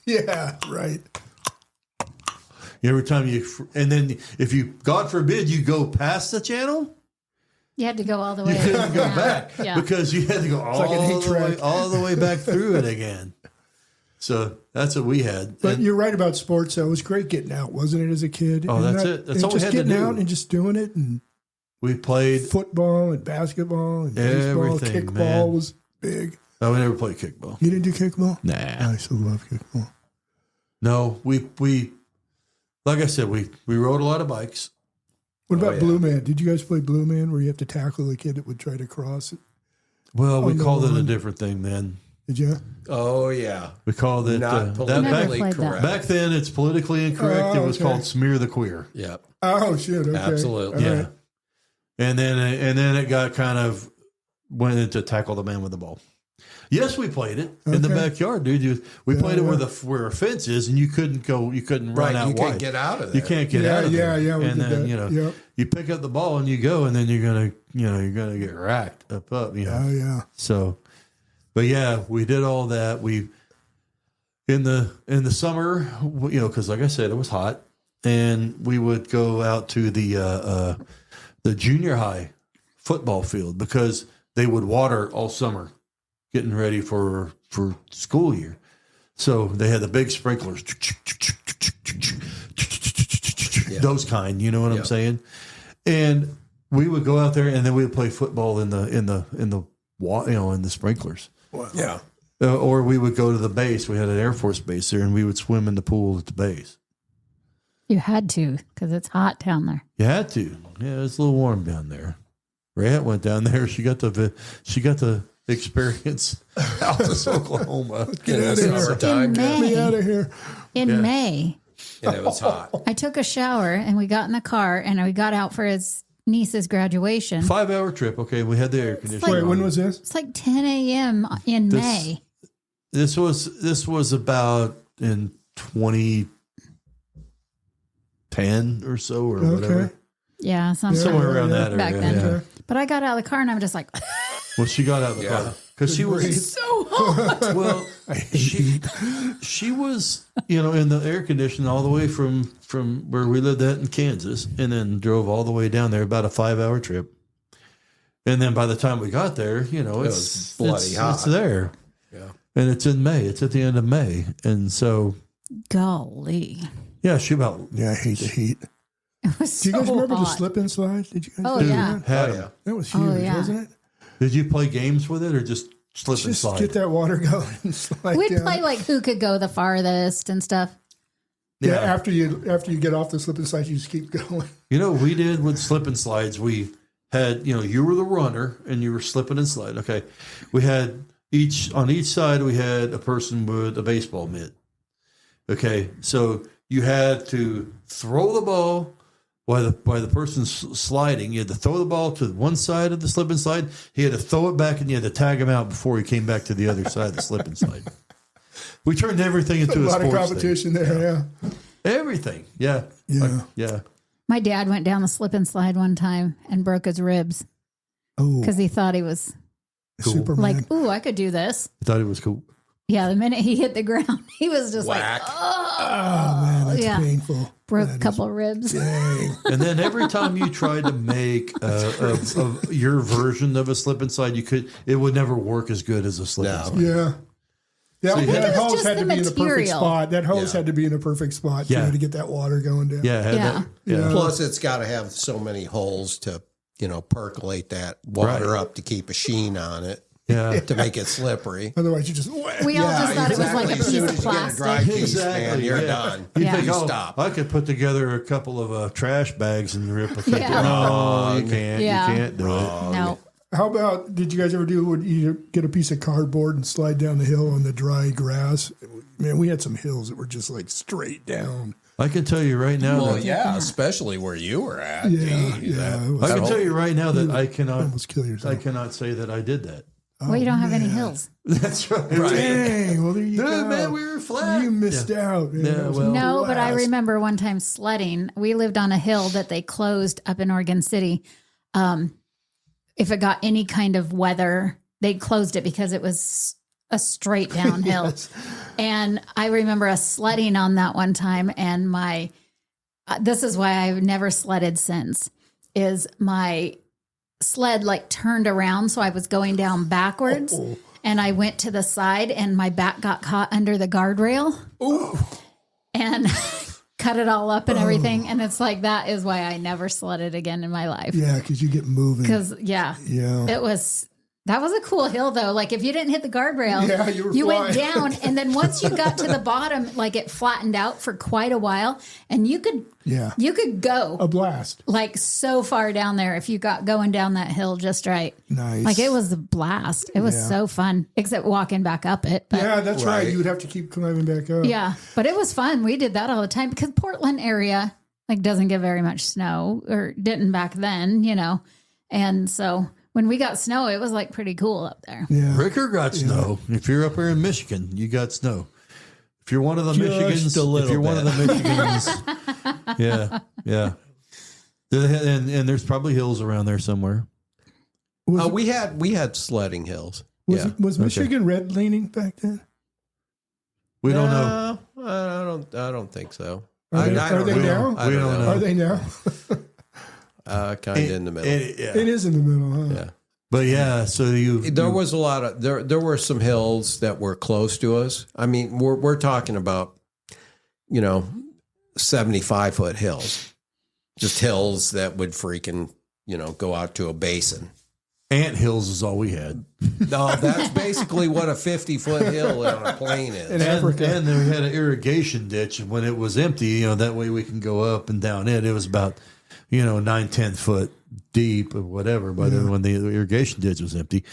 Speaker 4: Yeah, right.
Speaker 2: Every time and then if you, God forbid, you go past the channel,
Speaker 1: You had to go all the
Speaker 2: you
Speaker 1: way.
Speaker 2: couldn't go
Speaker 1: around.
Speaker 2: back
Speaker 1: Yeah.
Speaker 2: because you had to go
Speaker 4: like an
Speaker 2: all
Speaker 4: 8-track.
Speaker 2: the way back through it again. So that's what we had.
Speaker 4: But
Speaker 2: And-
Speaker 4: you're right about sports, though. It was great getting out, wasn't it, as a kid?
Speaker 2: Oh,
Speaker 4: And
Speaker 2: that's it. That's
Speaker 4: and
Speaker 2: all we
Speaker 4: just
Speaker 2: had to
Speaker 4: getting
Speaker 2: do.
Speaker 4: out and just doing it. And
Speaker 2: we played.
Speaker 4: football and basketball and baseball.
Speaker 2: Everything,
Speaker 4: Kickball
Speaker 2: man.
Speaker 4: was big.
Speaker 2: No, we never played kickball.
Speaker 4: You didn't do kickball?
Speaker 2: Nah.
Speaker 4: I still love kickball.
Speaker 2: No, we like I said, we rode a lot of bikes.
Speaker 4: What about
Speaker 3: yeah.
Speaker 4: Blue Man? Did you guys play Blue Man where you have to tackle the kid that would try to cross it?
Speaker 2: Well, we
Speaker 4: On the
Speaker 2: called it a
Speaker 4: lawn.
Speaker 2: different thing then.
Speaker 4: Did you?
Speaker 3: Oh, yeah.
Speaker 2: We called it
Speaker 3: Not
Speaker 2: that
Speaker 1: Never
Speaker 3: politically
Speaker 1: played that.
Speaker 3: correct.
Speaker 2: back then. It's politically incorrect.
Speaker 4: Oh,
Speaker 2: It was
Speaker 4: okay.
Speaker 2: called smear the queer.
Speaker 3: Yep.
Speaker 4: Oh, shit. Okay.
Speaker 3: Absolutely.
Speaker 4: All
Speaker 2: Yeah,
Speaker 4: right.
Speaker 2: and then it got kind of went into tackle the man with the ball. Yes, we played it in the
Speaker 4: Okay.
Speaker 2: backyard, dude. We played it
Speaker 4: yeah.
Speaker 2: where a fence is, and you couldn't run
Speaker 3: Right.
Speaker 2: out
Speaker 3: You
Speaker 2: wide.
Speaker 3: can't get out of there.
Speaker 2: You can't get
Speaker 4: Yeah,
Speaker 2: out of there.
Speaker 4: yeah, we
Speaker 2: and
Speaker 4: did
Speaker 2: then
Speaker 4: that. Yep.
Speaker 2: you pick up the ball and you go, and then you're gonna get racked up.
Speaker 4: Oh, yeah.
Speaker 2: So, but yeah, we did all that. We in the summer, because like I said, it was hot, and we would go out to the junior high football field because they would water all summer, getting ready for school year. So they had the big sprinklers, those kind. You know what I'm
Speaker 3: Yeah.
Speaker 2: saying? And we would go out there, and then we would play football in the sprinklers.
Speaker 3: Yeah.
Speaker 2: Or we would go to the base. We had an Air Force base there, and we would swim in the pool at the base.
Speaker 1: You had to because it's hot down there.
Speaker 2: You had to. Yeah, it's a little warm down there. Rayette went down there. She got the experience Altus, Oklahoma.
Speaker 4: Get out of here.
Speaker 3: Summertime.
Speaker 1: In
Speaker 4: Get me
Speaker 1: May.
Speaker 4: out of here.
Speaker 1: In May,
Speaker 3: And it was hot.
Speaker 1: I took a shower and we got in the car and we got out for his niece's graduation.
Speaker 2: 5-hour trip. Okay, we had the air conditioning.
Speaker 4: Wait,
Speaker 2: on.
Speaker 4: when was this?
Speaker 1: It's like 10 a.m. in
Speaker 2: This-
Speaker 1: May.
Speaker 2: This was about in 2010 or so, or whatever.
Speaker 1: Yeah,
Speaker 2: Somewhere around that area.
Speaker 1: back then.
Speaker 2: Yeah.
Speaker 1: But I got out of the car and I'm just like,
Speaker 2: Well, she got out of the car because she was
Speaker 1: so hot.
Speaker 2: well. She was, in the air conditioning all the way from where we lived at in Kansas, and then drove all the way down there, about a 5-hour trip. And then by the time we got there,
Speaker 3: was bloody hot.
Speaker 2: It's there.
Speaker 3: Yeah.
Speaker 2: And it's in May. It's at the end of May, and so
Speaker 1: Golly.
Speaker 2: yeah, she about
Speaker 4: Yeah, I hate the heat.
Speaker 1: It was
Speaker 4: Do
Speaker 1: so
Speaker 4: you guys remember the
Speaker 1: hot.
Speaker 4: slip and slide? Did you guys
Speaker 1: Oh,
Speaker 4: do
Speaker 1: yeah.
Speaker 4: that?
Speaker 2: had
Speaker 3: Oh,
Speaker 2: them.
Speaker 3: yeah.
Speaker 4: That was huge,
Speaker 1: Oh, yeah.
Speaker 4: wasn't it?
Speaker 2: Did you play games with it or just slip and
Speaker 4: Just
Speaker 2: slide?
Speaker 4: get that water going and slide
Speaker 1: We'd
Speaker 4: down.
Speaker 1: play like who could go the farthest and stuff.
Speaker 4: Yeah, after you get off the slip and slide, you just keep going.
Speaker 2: We did with slip and slides. We had, you were the runner and you were slipping and sliding. Okay. We had on each side, we had a person with a baseball mitt. Okay. So you had to throw the ball while the person's sliding. You had to throw the ball to one side of the slip and slide. He had to throw it back and you had to tag him out before he came back to the other side of the slip and slide. We turned everything into
Speaker 4: A
Speaker 2: a
Speaker 4: lot of
Speaker 2: sports
Speaker 4: competition
Speaker 2: thing.
Speaker 4: there, yeah.
Speaker 2: Everything. Yeah.
Speaker 4: Yeah.
Speaker 2: Yeah.
Speaker 1: My dad went down the slip and slide one time and broke his ribs
Speaker 4: Oh,
Speaker 1: because he thought he was
Speaker 2: Cool.
Speaker 4: Superman.
Speaker 1: like, ooh, I could do this.
Speaker 2: I thought it was cool.
Speaker 1: Yeah, the minute he hit the ground, he was just
Speaker 3: Whack.
Speaker 1: like,
Speaker 4: oh, man, that's
Speaker 1: yeah.
Speaker 4: painful.
Speaker 1: broke
Speaker 4: That
Speaker 1: a
Speaker 4: is-
Speaker 1: couple ribs.
Speaker 4: Dang.
Speaker 2: And then every time you tried to make of your version of a slip and slide, it would never work as good as a slip and
Speaker 3: No.
Speaker 2: slide.
Speaker 4: Yeah. Yeah,
Speaker 2: So you had-
Speaker 4: that
Speaker 1: It was
Speaker 4: hose
Speaker 1: just
Speaker 4: had to
Speaker 1: the
Speaker 4: be in a perfect
Speaker 1: material.
Speaker 4: spot. That hose
Speaker 3: Yeah.
Speaker 4: had to be in a perfect spot
Speaker 2: Yeah.
Speaker 4: to get that water going down.
Speaker 2: Yeah, it had
Speaker 1: Yeah.
Speaker 2: that. Yeah.
Speaker 4: Yeah.
Speaker 3: Plus, it's got to have so many holes to, percolate that water
Speaker 2: Right.
Speaker 3: up to keep a sheen on it
Speaker 2: Yeah.
Speaker 3: to make it slippery.
Speaker 4: Otherwise, you just wet.
Speaker 1: We all just thought it was like a
Speaker 3: As
Speaker 1: piece
Speaker 3: soon
Speaker 1: of
Speaker 3: as you get a
Speaker 1: plastic.
Speaker 3: dry piece,
Speaker 2: Exactly,
Speaker 3: man, you're
Speaker 2: yeah.
Speaker 3: done.
Speaker 2: You
Speaker 1: Yeah.
Speaker 2: think,
Speaker 3: You
Speaker 2: oh,
Speaker 3: stop.
Speaker 2: I could put together a couple of trash bags and replicate
Speaker 1: Yeah.
Speaker 2: it. No, you can't.
Speaker 1: Yeah.
Speaker 2: You can't do it.
Speaker 1: No.
Speaker 4: How about, did you guys ever would you get a piece of cardboard and slide down the hill on the dry grass? Man, we had some hills that were just like straight down.
Speaker 2: I can tell you right now.
Speaker 3: Well,
Speaker 2: that,
Speaker 3: yeah, especially where you were at.
Speaker 4: Yeah,
Speaker 3: Geez,
Speaker 4: yeah.
Speaker 3: that-
Speaker 4: it was-
Speaker 2: I can
Speaker 3: that
Speaker 2: tell you right now that I cannot.
Speaker 4: almost kill yourself.
Speaker 2: I cannot say that I did that.
Speaker 1: Well, you don't have any hills.
Speaker 2: That's right.
Speaker 4: Dang, well, there you
Speaker 2: Dude,
Speaker 4: go.
Speaker 2: man, we were flat.
Speaker 4: You missed out. Man.
Speaker 2: Yeah,
Speaker 4: That was
Speaker 2: well-
Speaker 4: a
Speaker 1: No, but I
Speaker 4: blast.
Speaker 1: remember one time sledding. We lived on a hill that they closed up in Oregon City. If it got any kind of weather, they closed it because it was a straight downhill.
Speaker 4: Yes.
Speaker 1: And I remember us sledding on that one time. And this is why I've never sledded since, is my sled like turned around. So I was going down backwards and I went to the side and my back got caught under the guardrail. And cut it all up and everything. And it's like, that is why I never sledded again in my life.
Speaker 4: Yeah, because you get moving.
Speaker 1: Because, yeah,
Speaker 4: Yeah.
Speaker 1: that was a cool hill though. Like if you didn't hit the guardrail,
Speaker 4: Yeah, you were
Speaker 1: went
Speaker 4: flying.
Speaker 1: down. And then once you got to the bottom, like it flattened out for quite a while. And you could go
Speaker 4: A blast.
Speaker 1: like so far down there if you got going down that hill just right.
Speaker 4: Nice.
Speaker 1: Like it was a blast. It was
Speaker 4: Yeah.
Speaker 1: so fun, except walking back up it. But
Speaker 4: Yeah, that's right.
Speaker 3: Right.
Speaker 4: You would have to keep climbing back up.
Speaker 1: yeah, but it was fun. We did that all the time because Portland area like doesn't get very much snow, or didn't back then, And so when we got snow, it was like pretty cool up there.
Speaker 4: Yeah.
Speaker 2: Ricker got snow. If you're up here in Michigan, you got snow. If you're one of the
Speaker 3: Just
Speaker 2: Michigans,
Speaker 3: a little
Speaker 2: if you're one of the Michigans, yeah. And there's probably hills around there somewhere.
Speaker 3: we had sledding hills.
Speaker 4: Was Michigan red leaning back then?
Speaker 2: We don't know.
Speaker 3: I don't think so.
Speaker 4: Are they
Speaker 3: I don't
Speaker 4: now?
Speaker 3: know. I
Speaker 2: We
Speaker 3: don't
Speaker 2: don't
Speaker 3: know.
Speaker 2: know.
Speaker 4: Are they now?
Speaker 3: Kind of in the middle.
Speaker 2: Yeah.
Speaker 4: It is in the middle, huh?
Speaker 3: Yeah.
Speaker 2: But yeah, so
Speaker 3: There was a lot of there were some hills that were close to us. I mean, we're talking about 75-foot hills, just hills that would freaking go out to a basin.
Speaker 2: ant hills is all we had.
Speaker 3: No, that's basically what a 50-foot hill on a plane is.
Speaker 4: In Africa.
Speaker 2: And then we had an irrigation ditch, and when it was empty, that way we can go up and down it. It was about 9-10 foot deep or whatever. But then when the irrigation ditch was empty,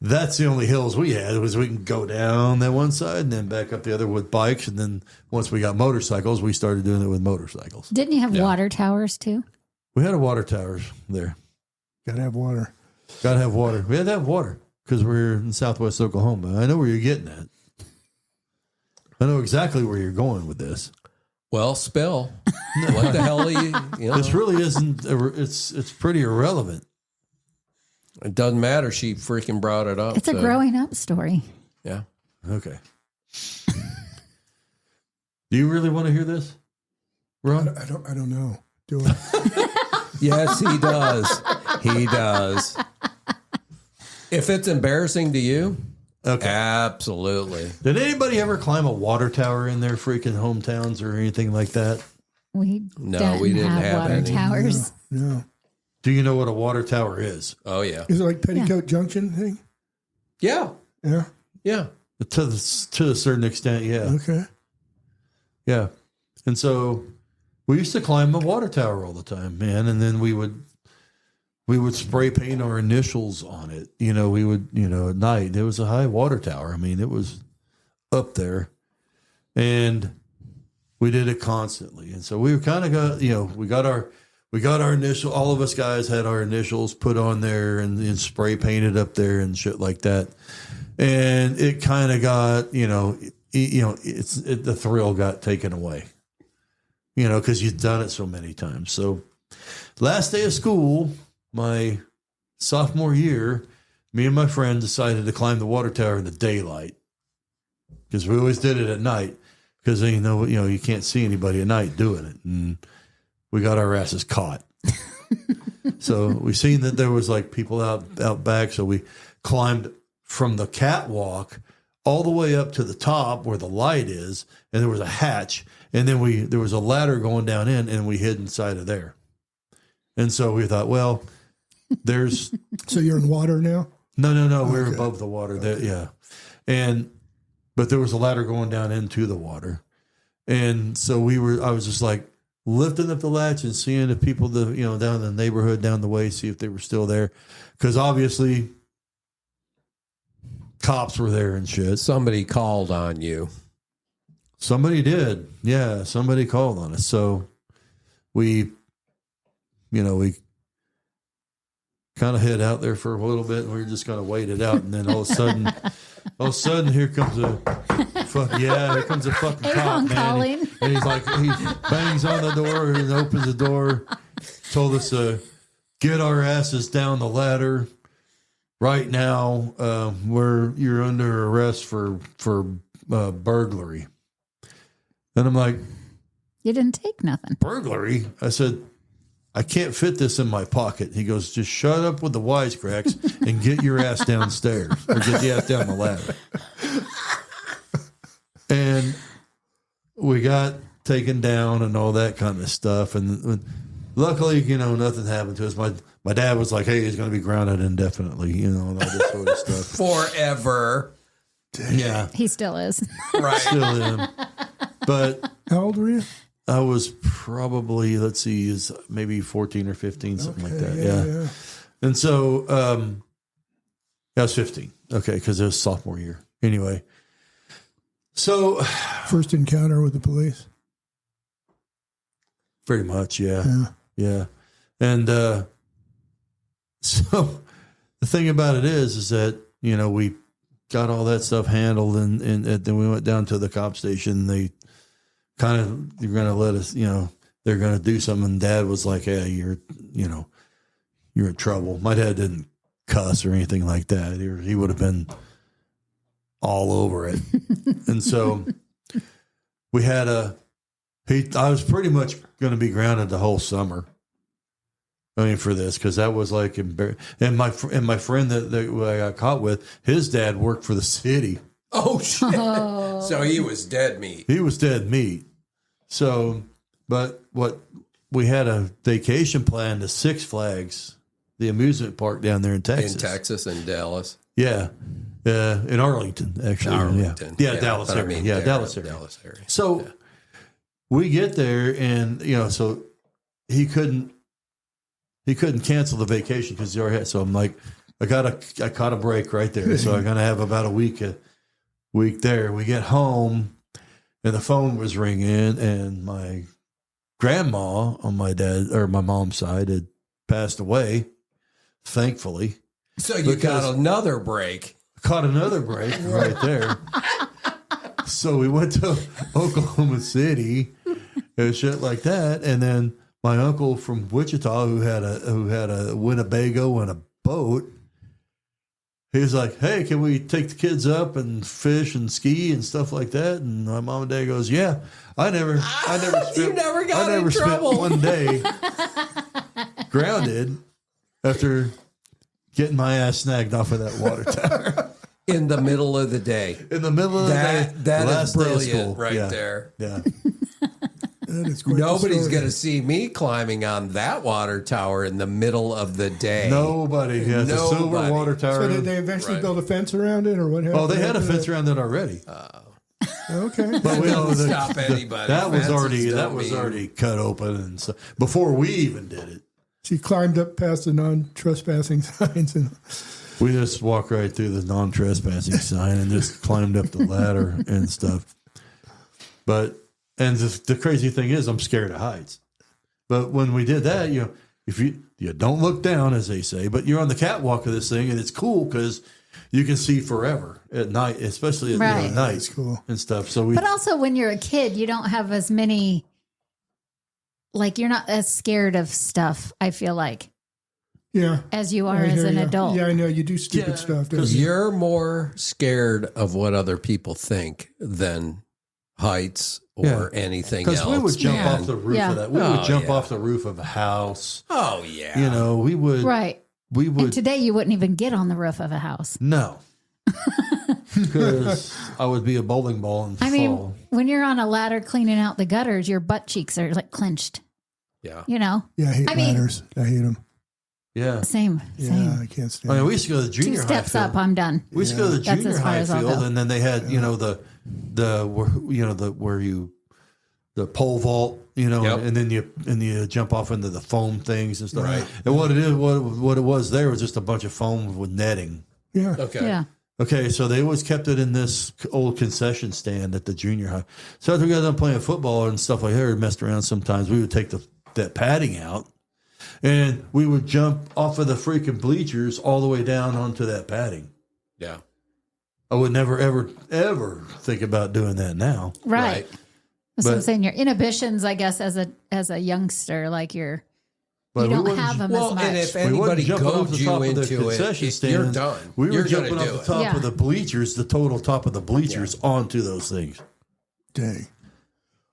Speaker 2: that's the only hills we had was we can go down that one side and then back up the other with bikes. And then once we got motorcycles, we started doing it with motorcycles.
Speaker 1: Didn't you have water towers too?
Speaker 2: We had a water towers there.
Speaker 4: Gotta have water.
Speaker 2: Got to have water. We had to have water because we're in Southwest Oklahoma. I know where you're getting at. I know exactly where you're going with this.
Speaker 3: Well, spill. What the hell are you?
Speaker 2: This really isn't. It's pretty irrelevant.
Speaker 3: It doesn't matter. She freaking brought it up.
Speaker 1: It's a growing up story.
Speaker 3: Yeah.
Speaker 2: Okay. Do you really want to hear this, Ron?
Speaker 4: I don't know. Do it.
Speaker 3: Yes, he does. He does. If it's embarrassing to you,
Speaker 2: Okay.
Speaker 3: absolutely.
Speaker 2: Did anybody ever climb a water tower in their freaking hometowns or anything like that?
Speaker 1: We
Speaker 3: No, we didn't have
Speaker 1: water
Speaker 3: any.
Speaker 1: towers.
Speaker 4: No.
Speaker 2: Do you know what a water tower is?
Speaker 3: Oh, yeah.
Speaker 4: Is it like Petticoat Junction thing?
Speaker 3: Yeah.
Speaker 4: Yeah.
Speaker 3: Yeah.
Speaker 2: To a certain extent, yeah.
Speaker 4: Okay.
Speaker 2: Yeah. And so we used to climb a water tower all the time, man. And then we would spray paint our initials on it. We would, at night. There was a high water tower. I mean, it was up there. And we did it constantly. And so we were kind of we got our initial, all of us guys had our initials put on there and spray painted up there and shit like that. And it kind of got, the thrill got taken away, because you've done it so many times. So last day of school, my sophomore year, me and my friend decided to climb the water tower in the daylight because we always did it at night because you can't see anybody at night doing it, and we got our asses caught. So we seen that there was like people out back, so we climbed from the catwalk all the way up to the top where the light is, and there was a hatch, and then there was a ladder going down in, and we hid inside of there. And so we thought, well, there's
Speaker 4: So you're in water now?
Speaker 2: no, we're above the water. There, yeah. But there was a ladder going down into the water. And so I was just like lifting up the latch and seeing the people down in the neighborhood down the way, see if they were still there. Cause obviously cops were there and shit.
Speaker 3: Somebody called on you.
Speaker 2: Somebody did. Yeah. Somebody called on us. So we kind of hid out there for a little bit, and we were just going to wait it out. And then all of a sudden, here comes a fucking cop, man.
Speaker 1: Calling.
Speaker 2: And he bangs on the door and opens the door. Told us to get our asses down the ladder right now. You're under arrest for burglary. And I'm like,
Speaker 1: You didn't take nothing.
Speaker 2: burglary? I said, I can't fit this in my pocket. He goes, just shut up with the wisecracks and get your ass downstairs or get the ass down the ladder. And we got taken down and all that kind of stuff. And luckily, nothing happened to us. My dad was like, hey, he's going to be grounded indefinitely, and all this sort of stuff.
Speaker 3: Forever.
Speaker 2: Yeah.
Speaker 1: He still is.
Speaker 3: Right.
Speaker 2: Still am. But
Speaker 4: How old were you?
Speaker 2: I was probably, is maybe 14 or 15, something like that. Yeah. And so I was 15. Okay, because it was sophomore year. Anyway. So
Speaker 4: First encounter with the police?
Speaker 2: pretty much, yeah. Yeah. And so the thing about it is that, we got all that stuff handled and then we went down to the cop station. They kind of, you're going to let us, they're going to do something. And Dad was like, hey, you're in trouble. My dad didn't cuss or anything like that. He would have been all over it. And so we had I was pretty much going to be grounded the whole summer. For this, because that was like embarrassing. And my friend that I got caught with, his dad worked for the city.
Speaker 3: Oh, shit. So he was dead meat.
Speaker 2: He was dead meat. So, but we had a vacation plan to Six Flags, the amusement park down there in Texas.
Speaker 3: In Texas and Dallas.
Speaker 2: Yeah. In Arlington, actually.
Speaker 3: Arlington.
Speaker 2: Yeah, Dallas area. Dallas area. So we get there and, so he couldn't he couldn't cancel the vacation because he already had. So I'm like, I caught a break right there. So I'm gonna have about a week there. We get home, and the phone was ringing, and my grandma on my mom's side had passed away, thankfully.
Speaker 3: So you got another break.
Speaker 2: Caught another break right there. So we went to Oklahoma City and shit like that, and then my uncle from Wichita, who had a Winnebago and a boat, he was like, "Hey, can we take the kids up and fish and ski and stuff like that?" And my mom and dad goes, "Yeah." I never spent,
Speaker 3: You never got in
Speaker 2: spent
Speaker 3: trouble.
Speaker 2: one day grounded after getting my ass snagged off of that water tower.
Speaker 3: In the middle of the day.
Speaker 2: In the middle of the day.
Speaker 3: That is
Speaker 2: last day of
Speaker 3: brilliant
Speaker 2: school.
Speaker 3: right
Speaker 2: Yeah.
Speaker 3: there.
Speaker 2: Yeah.
Speaker 4: That is quite the
Speaker 3: Nobody's
Speaker 4: story.
Speaker 3: going to see me climbing on that water tower in the middle of the day.
Speaker 2: Nobody. Yeah, the silver
Speaker 3: Nobody.
Speaker 2: water tower.
Speaker 4: So did they eventually
Speaker 3: Right.
Speaker 4: build a fence around it, or what happened?
Speaker 2: Oh, they had a
Speaker 4: after
Speaker 2: fence
Speaker 4: that?
Speaker 2: around it already.
Speaker 4: Okay.
Speaker 2: But we know
Speaker 3: Doesn't stop anybody.
Speaker 2: that was
Speaker 3: Fences don't mean-
Speaker 2: already cut open and stuff before we even did it.
Speaker 4: She climbed up past the non-trespassing signs, and
Speaker 2: We just walked right through the non-trespassing sign and just climbed up the ladder and stuff. And the crazy thing is, I'm scared of heights. But when we did that, if you don't look down, as they say, but you're on the catwalk of this thing, and it's cool because you can see forever at night, especially at
Speaker 1: Right.
Speaker 2: night
Speaker 4: That's cool.
Speaker 2: and stuff. So
Speaker 1: But also, when you're a kid, you don't have as many, like, you're not as scared of stuff, I feel like,
Speaker 4: Yeah.
Speaker 1: as you are
Speaker 4: I
Speaker 1: as
Speaker 4: hear
Speaker 1: an
Speaker 4: ya.
Speaker 1: adult.
Speaker 4: Yeah, I know. You do stupid
Speaker 2: Yeah,
Speaker 4: stuff. Don't you?
Speaker 3: You're more scared of what other people think than heights or anything else.
Speaker 2: because we would jump
Speaker 1: Yeah.
Speaker 2: off the roof
Speaker 1: Yeah.
Speaker 2: of that. We
Speaker 3: Oh,
Speaker 2: would jump
Speaker 3: yeah.
Speaker 2: off the roof of a house.
Speaker 3: Oh, yeah.
Speaker 2: We would.
Speaker 1: Right.
Speaker 2: We
Speaker 1: And
Speaker 2: would.
Speaker 1: today, you wouldn't even get on the roof of a house.
Speaker 2: No. Because I would be a bowling ball and
Speaker 1: I mean,
Speaker 2: fall.
Speaker 1: when you're on a ladder cleaning out the gutters, your butt cheeks are like clenched,
Speaker 3: Yeah.
Speaker 4: Yeah, I hate
Speaker 1: I mean-
Speaker 4: ladders. I hate them.
Speaker 2: Yeah.
Speaker 1: Same.
Speaker 4: Yeah, I can't stand
Speaker 2: I mean,
Speaker 4: it.
Speaker 2: we used to go to the
Speaker 1: Two
Speaker 2: junior high
Speaker 1: steps
Speaker 2: field.
Speaker 1: up, I'm done.
Speaker 2: We used to go to the
Speaker 1: That's
Speaker 2: junior
Speaker 1: as far
Speaker 2: high
Speaker 1: as I'll
Speaker 2: field,
Speaker 1: go.
Speaker 2: and then they had, the pole vault,
Speaker 3: Yep.
Speaker 2: and then you jump off into the foam things and stuff.
Speaker 3: Right.
Speaker 2: And what it was there was just a bunch of foam with netting.
Speaker 4: Yeah.
Speaker 3: Okay.
Speaker 1: Yeah.
Speaker 2: Okay, so they always kept it in this old concession stand at the junior high. So after we got done playing football and stuff like that, or messed around sometimes, we would take that padding out, and we would jump off of the freaking bleachers all the way down onto that padding.
Speaker 3: Yeah.
Speaker 2: I would never, ever, ever think about doing that now.
Speaker 1: Right. That's what I'm
Speaker 2: But-
Speaker 1: saying. Your inhibitions, I guess, as a youngster, like you
Speaker 2: But we
Speaker 1: don't
Speaker 2: wouldn't
Speaker 1: have them
Speaker 3: Well,
Speaker 1: as much.
Speaker 3: and if
Speaker 2: We wasn't
Speaker 3: anybody
Speaker 2: jumping off
Speaker 3: goads
Speaker 2: the
Speaker 3: you
Speaker 2: top of the
Speaker 3: into
Speaker 2: concession
Speaker 3: it,
Speaker 2: stand.
Speaker 3: you're done.
Speaker 2: We were
Speaker 3: You're
Speaker 2: jumping
Speaker 3: gonna
Speaker 2: off
Speaker 3: do
Speaker 2: the
Speaker 3: it.
Speaker 2: top
Speaker 1: Yeah.
Speaker 2: of the bleachers, the total top of the bleachers, onto those things.
Speaker 4: Dang.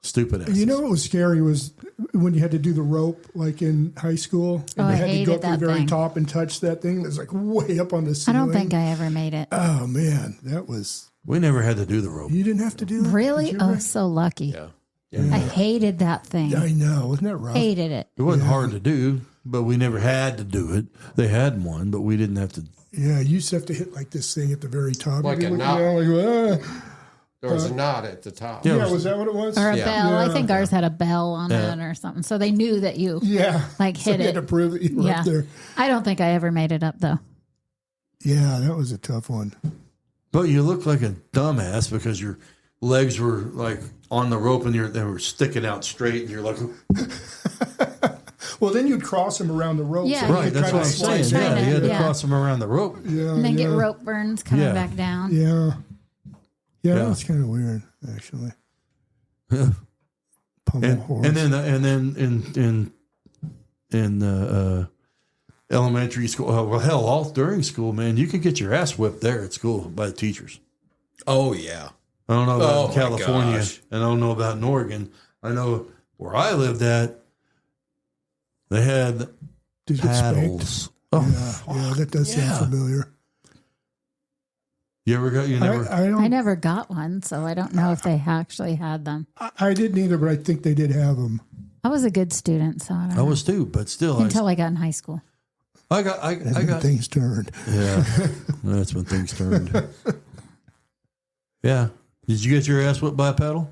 Speaker 2: Stupid asses.
Speaker 4: You know what was scary was when you had to do the rope, like in high school, and
Speaker 1: Oh, I
Speaker 4: you had to go
Speaker 1: hated
Speaker 4: up to the
Speaker 1: that
Speaker 4: very
Speaker 1: thing.
Speaker 4: top and touch that thing that's like way up on the
Speaker 1: I
Speaker 4: ceiling.
Speaker 1: don't think I ever made it.
Speaker 4: Oh man, that was.
Speaker 2: we never had to do the rope.
Speaker 4: You didn't have to do that.
Speaker 1: Really?
Speaker 4: Did you
Speaker 1: Oh,
Speaker 4: ever?
Speaker 1: so lucky.
Speaker 3: Yeah.
Speaker 1: I hated that thing.
Speaker 4: I know. Wasn't that rough?
Speaker 1: Hated it.
Speaker 2: It wasn't hard to do, but we never had to do it. They had one, but we didn't have to.
Speaker 4: Yeah, you used to have to hit like this thing at the very top.
Speaker 3: Like
Speaker 4: You'd
Speaker 3: a
Speaker 4: be
Speaker 3: knot.
Speaker 4: looking down, like, ah.
Speaker 3: There was a knot at the top.
Speaker 2: Yeah.
Speaker 4: Yeah, was that what it was?
Speaker 1: Or a
Speaker 3: Yeah.
Speaker 1: bell. I
Speaker 4: Yeah.
Speaker 1: think ours had a bell on it or something. So they knew that you
Speaker 4: Yeah.
Speaker 1: like
Speaker 4: So
Speaker 1: hit
Speaker 4: you had
Speaker 1: it.
Speaker 4: to prove that you were
Speaker 1: Yeah.
Speaker 4: up there.
Speaker 1: I don't think I ever made it up though.
Speaker 4: Yeah, that was a tough one.
Speaker 2: But you look like a dumbass because your legs were like on the rope and they were sticking out straight, and you're like,
Speaker 4: Well, then you'd cross them around the rope.
Speaker 1: Yeah.
Speaker 4: so you
Speaker 2: right.
Speaker 4: could
Speaker 2: That's
Speaker 4: kinda
Speaker 2: what I'm
Speaker 4: slide
Speaker 2: saying.
Speaker 4: down.
Speaker 2: Yeah, you had to
Speaker 1: Yeah.
Speaker 2: cross them around the rope.
Speaker 4: Yeah,
Speaker 1: And then get
Speaker 4: yeah.
Speaker 1: rope burns coming
Speaker 2: Yeah.
Speaker 1: back down.
Speaker 4: Yeah. Yeah,
Speaker 2: Yeah.
Speaker 4: that's kind of weird, actually.
Speaker 2: Yeah.
Speaker 4: Pummel horse.
Speaker 2: And then in elementary school, well, hell, all during school, man, you can get your ass whipped there at school by the teachers.
Speaker 3: Oh, yeah.
Speaker 2: I don't know about
Speaker 3: Oh,
Speaker 2: in
Speaker 3: my
Speaker 2: California,
Speaker 3: gosh.
Speaker 2: and I don't know about in Oregon. I know where I lived at, they had
Speaker 4: Did you get spanked?
Speaker 2: paddles. Oh,
Speaker 4: Yeah, that does
Speaker 2: yeah.
Speaker 4: sound familiar.
Speaker 2: You never?
Speaker 4: I
Speaker 1: I
Speaker 4: don't.
Speaker 1: never got one, so I don't know if they actually had them.
Speaker 4: I didn't either, but I think they did have them.
Speaker 1: I was a good student, so I don't
Speaker 2: I
Speaker 1: know.
Speaker 2: was too, but still,
Speaker 1: Until I got in high school.
Speaker 2: I got.
Speaker 4: Things turned.
Speaker 2: Yeah, that's when things turned. Yeah. Did you get your ass whipped by a paddle?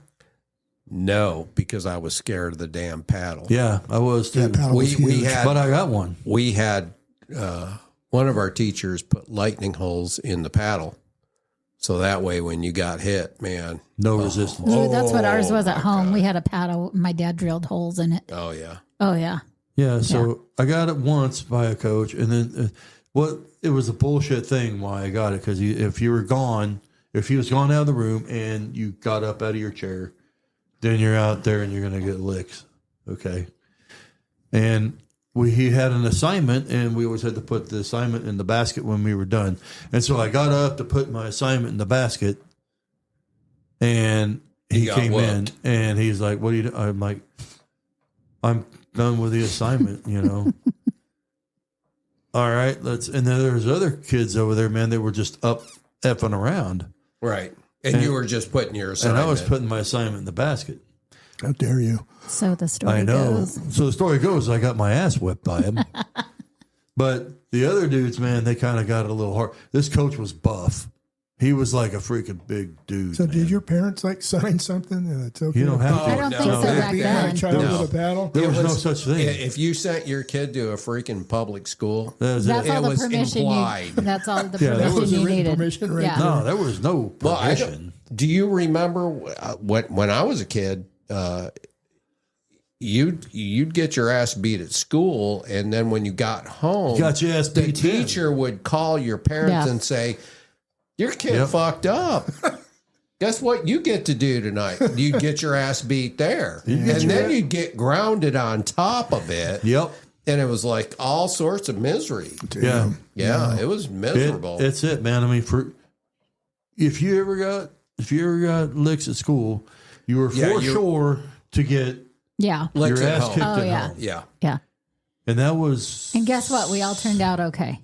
Speaker 3: No, because I was scared of the damn paddle.
Speaker 2: Yeah, I was too.
Speaker 4: That paddle was
Speaker 3: We
Speaker 4: huge.
Speaker 3: had
Speaker 2: But I got one.
Speaker 3: we had one of our teachers put lightning holes in the paddle, so that way when you got hit, man.
Speaker 2: No resistance.
Speaker 1: Ooh, that's what ours was at
Speaker 3: my
Speaker 1: home.
Speaker 3: God.
Speaker 1: We had a paddle. My dad drilled holes in it.
Speaker 3: Oh yeah.
Speaker 1: Oh, yeah.
Speaker 2: Yeah, so I got it once by a coach, and then it was a bullshit thing why I got it, because if he was gone out of the room and you got up out of your chair, then you're out there and you're going to get licks. Okay. And he had an assignment, and we always had to put the assignment in the basket when we were done. And so I got up to put my assignment in the basket, and he
Speaker 3: got
Speaker 2: came in,
Speaker 3: whooped.
Speaker 2: and he's like, "What are you doing?" I'm like, "I'm done with the assignment, you know." All right, and then there's other kids over there, man. They were just up effing around,
Speaker 3: Right. And you were just putting your
Speaker 2: and
Speaker 3: assignment.
Speaker 2: I was putting my assignment in the basket.
Speaker 4: How dare you?
Speaker 1: So the story
Speaker 2: I know.
Speaker 1: goes.
Speaker 2: So the story goes, I got my ass whipped by him. But the other dudes, man, they kind of got it a little hard. This coach was buff. He was like a freaking big dude.
Speaker 4: So
Speaker 2: man.
Speaker 4: did your parents like sign something that it's okay?
Speaker 2: You don't have to.
Speaker 1: I don't think
Speaker 3: no,
Speaker 1: so
Speaker 3: it'd
Speaker 1: back
Speaker 3: be
Speaker 4: Yeah, a
Speaker 1: then.
Speaker 4: child
Speaker 3: No.
Speaker 4: with a paddle.
Speaker 2: There was
Speaker 3: It
Speaker 2: no
Speaker 3: was-
Speaker 2: such thing.
Speaker 3: If you sent your kid to a freaking public school,
Speaker 2: That was
Speaker 1: That's
Speaker 2: it.
Speaker 1: all
Speaker 3: It
Speaker 1: the
Speaker 3: was
Speaker 1: permission
Speaker 3: implied.
Speaker 1: you. That's all the
Speaker 2: Yeah, that
Speaker 1: permission
Speaker 4: was a
Speaker 1: you
Speaker 4: written
Speaker 1: needed.
Speaker 4: permission right
Speaker 1: yeah.
Speaker 4: there.
Speaker 2: No, there was no
Speaker 3: well,
Speaker 2: permission.
Speaker 3: do you remember when I was a kid? You'd get your ass beat at school, and then when you got home,
Speaker 2: Got your ass
Speaker 3: the
Speaker 2: beat then.
Speaker 3: teacher would call your parents
Speaker 1: Yeah.
Speaker 3: and say, "Your kid
Speaker 2: Yep.
Speaker 3: fucked up. Guess what you get to do tonight? You'd get your ass beat there, and then you'd get grounded on top of it."
Speaker 2: Yep.
Speaker 3: And it was like all sorts of misery.
Speaker 2: Yeah.
Speaker 3: Yeah, it was miserable.
Speaker 2: It's it, man. I mean, if you ever got licks at school, you were
Speaker 3: Yeah,
Speaker 2: for sure to get
Speaker 1: Yeah.
Speaker 3: Licks
Speaker 2: your
Speaker 3: at
Speaker 2: ass
Speaker 3: home.
Speaker 2: kicked
Speaker 1: Oh,
Speaker 2: at
Speaker 1: yeah.
Speaker 2: home.
Speaker 3: Yeah.
Speaker 1: Yeah.
Speaker 2: And that was.
Speaker 1: And guess what? We all turned out okay.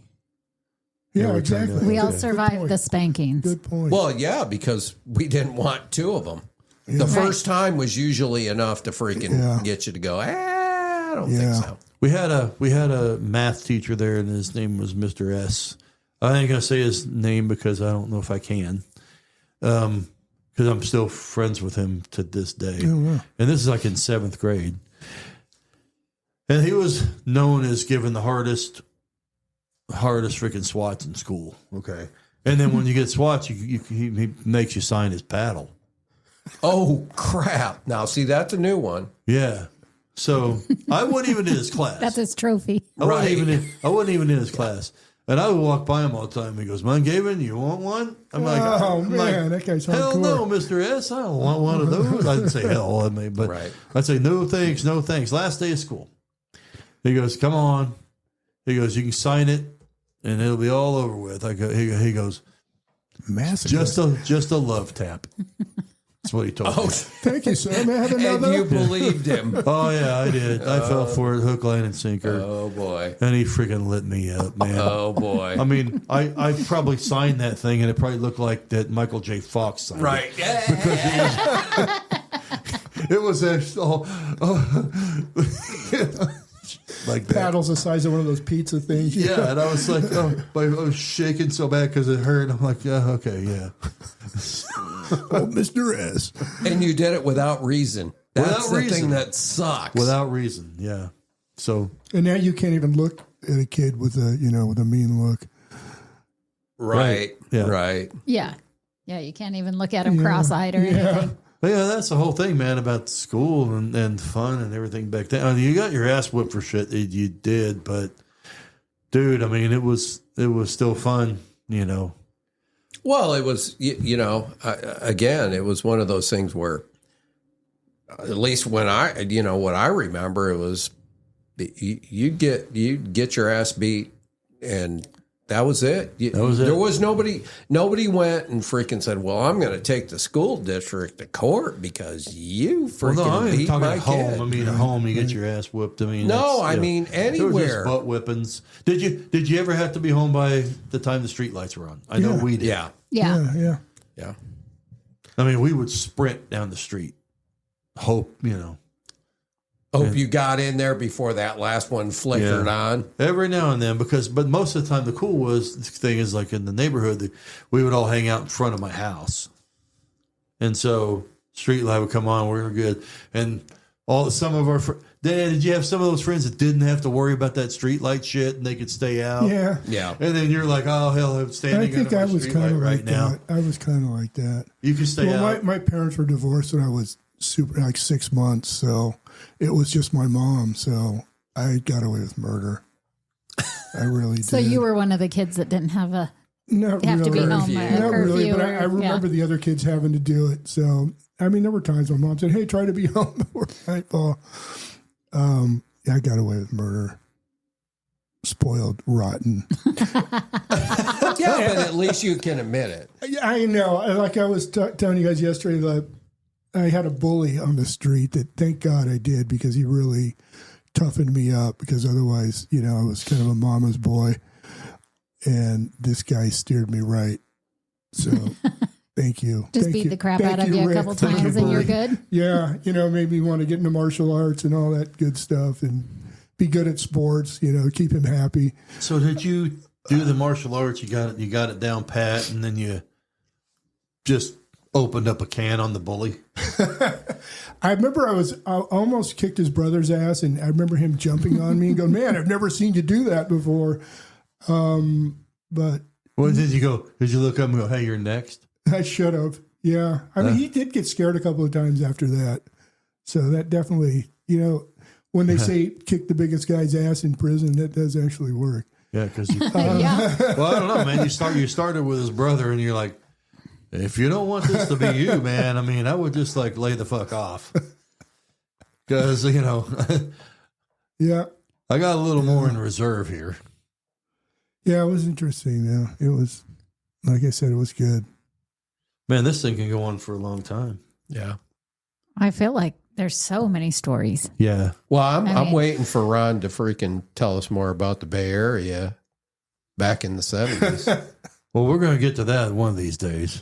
Speaker 4: Yeah,
Speaker 2: we
Speaker 4: exactly.
Speaker 2: turned out
Speaker 1: We all
Speaker 2: Okay.
Speaker 1: survived the spankings.
Speaker 4: Good point.
Speaker 3: Well, yeah, because we didn't want two of them. The first time was usually enough to freaking
Speaker 4: Yeah.
Speaker 3: get you to go, I don't
Speaker 4: Yeah.
Speaker 3: think so.
Speaker 2: We had a math teacher there, and his name was Mr. S. I ain't gonna say his name because I don't know if I can, because I'm still friends with him to this day. And this is like in 7th grade, and he was known as giving the hardest freaking swats in school. Okay, and then when you get swats, he makes you sign his paddle.
Speaker 3: Oh, crap. Now, see, that's a new one.
Speaker 2: Yeah. So I wasn't even in his class.
Speaker 1: That's his trophy.
Speaker 2: I wasn't even in his class. And I would walk by him all the time. He goes, "Man, Gavin, you want one?" I'm like,
Speaker 4: Oh,
Speaker 2: I'm
Speaker 4: man,
Speaker 2: like,
Speaker 4: that guy's
Speaker 2: hell
Speaker 4: hardcore.
Speaker 2: no, Mr. S. I don't want one of those. I didn't say hell, I mean, but
Speaker 3: Right.
Speaker 2: I'd say no thanks, no thanks. Last day of school. He goes, "Come on." He goes, "You can sign it, and it'll be all over with." He goes,
Speaker 4: Massive.
Speaker 2: just a love tap." That's what he told me.
Speaker 4: Thank you, sir. May I have
Speaker 3: And
Speaker 4: another?
Speaker 3: you believed him.
Speaker 2: Oh yeah, I did. I fell for it, hook, line, and sinker,
Speaker 3: Oh, boy.
Speaker 2: and he freaking lit me up, man.
Speaker 3: Oh, boy.
Speaker 2: I mean, I probably signed that thing, and it probably looked like that Michael J. Fox signed
Speaker 3: Right.
Speaker 2: It was like that.
Speaker 4: Paddles the size of one of those pizza things.
Speaker 2: Yeah, and I was like, I was shaking so bad because it hurt. I'm like, yeah, okay, yeah.
Speaker 4: Oh, Mr. S.
Speaker 3: And you did it without reason. That's
Speaker 2: Without
Speaker 3: the
Speaker 2: reason.
Speaker 3: thing that sucks.
Speaker 2: Without reason, yeah. So
Speaker 4: And now you can't even look at a kid with a mean look.
Speaker 3: Right.
Speaker 2: Yeah.
Speaker 3: Right.
Speaker 1: Yeah. Yeah. You can't even look at him cross-eyed or anything.
Speaker 2: but yeah, that's the whole thing, man, about school and fun and everything back then. I mean, you got your ass whipped for shit, you did, but dude, I mean, it was still fun, you know.
Speaker 3: Well, it was, again, it was one of those things where, at least when what I remember, it was you'd get your ass beat, and that was it.
Speaker 2: That was it.
Speaker 3: There was nobody went and freaking said, "Well, I'm going to take the school district to court because you freaking
Speaker 2: Well, no, I ain't
Speaker 3: beat
Speaker 2: talking
Speaker 3: my
Speaker 2: at home.
Speaker 3: kid."
Speaker 2: I mean, at home, you get your ass whipped. I mean,
Speaker 3: No,
Speaker 2: that's,
Speaker 3: I
Speaker 2: you know,
Speaker 3: mean,
Speaker 2: there was
Speaker 3: anywhere.
Speaker 2: just butt whippings. Did you ever have to be home by the time the street lights were on? I know
Speaker 4: Yeah.
Speaker 2: we did.
Speaker 3: Yeah.
Speaker 1: Yeah.
Speaker 3: Yeah.
Speaker 2: I mean, we would sprint down the street. Hope, you know.
Speaker 3: Hope you got in there before that last one flickered on.
Speaker 2: Every now and then, but most of the time, the thing is like in the neighborhood, we would all hang out in front of my house. And so street light would come on. We were good. And some of our Dad, did you have some of those friends that didn't have to worry about that street light shit and they could stay out?
Speaker 4: Yeah.
Speaker 3: Yeah.
Speaker 2: And then you're like, oh hell, I'm standing.
Speaker 4: I think I was kind of like
Speaker 2: now.
Speaker 4: that. I was kind of like that.
Speaker 2: You can stay out.
Speaker 4: My parents were divorced when I was like 6 months, so it was just my mom. So I got away with murder. I really did.
Speaker 1: So you were one of the kids that didn't have to be home
Speaker 4: Not really, but
Speaker 1: or,
Speaker 4: I remember the other kids having to do it. So I mean, there were times my mom said, "Hey, try to be home before nightfall." Yeah, I got away with murder. Spoiled, rotten.
Speaker 3: Yeah, but at least you can admit it.
Speaker 4: Yeah, I know. Like I was telling you guys yesterday, that I had a bully on the street that, thank God I did, because he really toughened me up, because otherwise, I was kind of a mama's boy. And this guy steered me right. So thank you.
Speaker 1: Just beat the crap out of you a couple times and you're good.
Speaker 4: Yeah. Made me want to get into martial arts and all that good stuff and be good at sports, keep him happy.
Speaker 2: So did you do the martial arts? You got it down pat, and then you just opened up a can on the bully?
Speaker 4: I remember I almost kicked his brother's ass, and I remember him jumping on me and going, "Man, I've never seen you do that before." But
Speaker 2: well, did you look up and go, "Hey, you're next"?
Speaker 4: I should have. Yeah. I mean, he did get scared a couple of times after that. So that definitely, when they say kick the biggest guy's ass in prison, that does actually work.
Speaker 2: Yeah, because
Speaker 1: Yeah.
Speaker 2: well, I don't know, man. You started with his brother, and you're like, if you don't want this to be you, man, I mean, I would just like lay the fuck off, because
Speaker 4: Yeah.
Speaker 2: I got a little more in reserve here.
Speaker 4: Yeah, it was interesting. Yeah, it was, like I said, it was good.
Speaker 2: Man, this thing can go on for a long time.
Speaker 3: Yeah.
Speaker 1: I feel like there's so many stories.
Speaker 2: Yeah.
Speaker 3: Well,
Speaker 1: I
Speaker 3: I'm
Speaker 1: mean-
Speaker 3: waiting for Ron to freaking tell us more about the Bay Area back in the 70s.
Speaker 2: Well, we're going to get to that one of these days.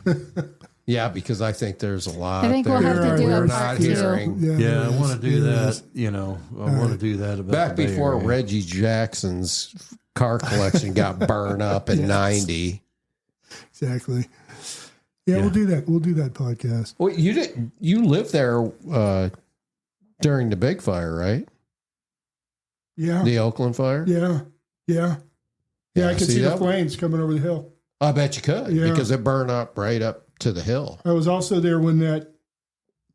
Speaker 3: Yeah, because I think there's a lot
Speaker 1: I think
Speaker 3: there
Speaker 1: we'll have to do
Speaker 3: we're
Speaker 1: a
Speaker 3: not
Speaker 1: part two.
Speaker 3: hearing.
Speaker 2: Yeah, I want to do that.
Speaker 4: is.
Speaker 2: I want to do that about
Speaker 3: Back
Speaker 2: the Bay
Speaker 3: before
Speaker 2: Area.
Speaker 3: Reggie Jackson's car collection got burned up in 90.
Speaker 4: Exactly. Yeah, we'll do that. We'll do that podcast.
Speaker 3: Well, you lived there during the big fire, right?
Speaker 4: Yeah.
Speaker 3: The Oakland fire?
Speaker 4: Yeah. Yeah. Yeah, I could see the
Speaker 3: that?
Speaker 4: flames coming over the hill.
Speaker 3: I bet you could,
Speaker 4: Yeah.
Speaker 3: because it burned up right up to the hill.
Speaker 4: I was also there when that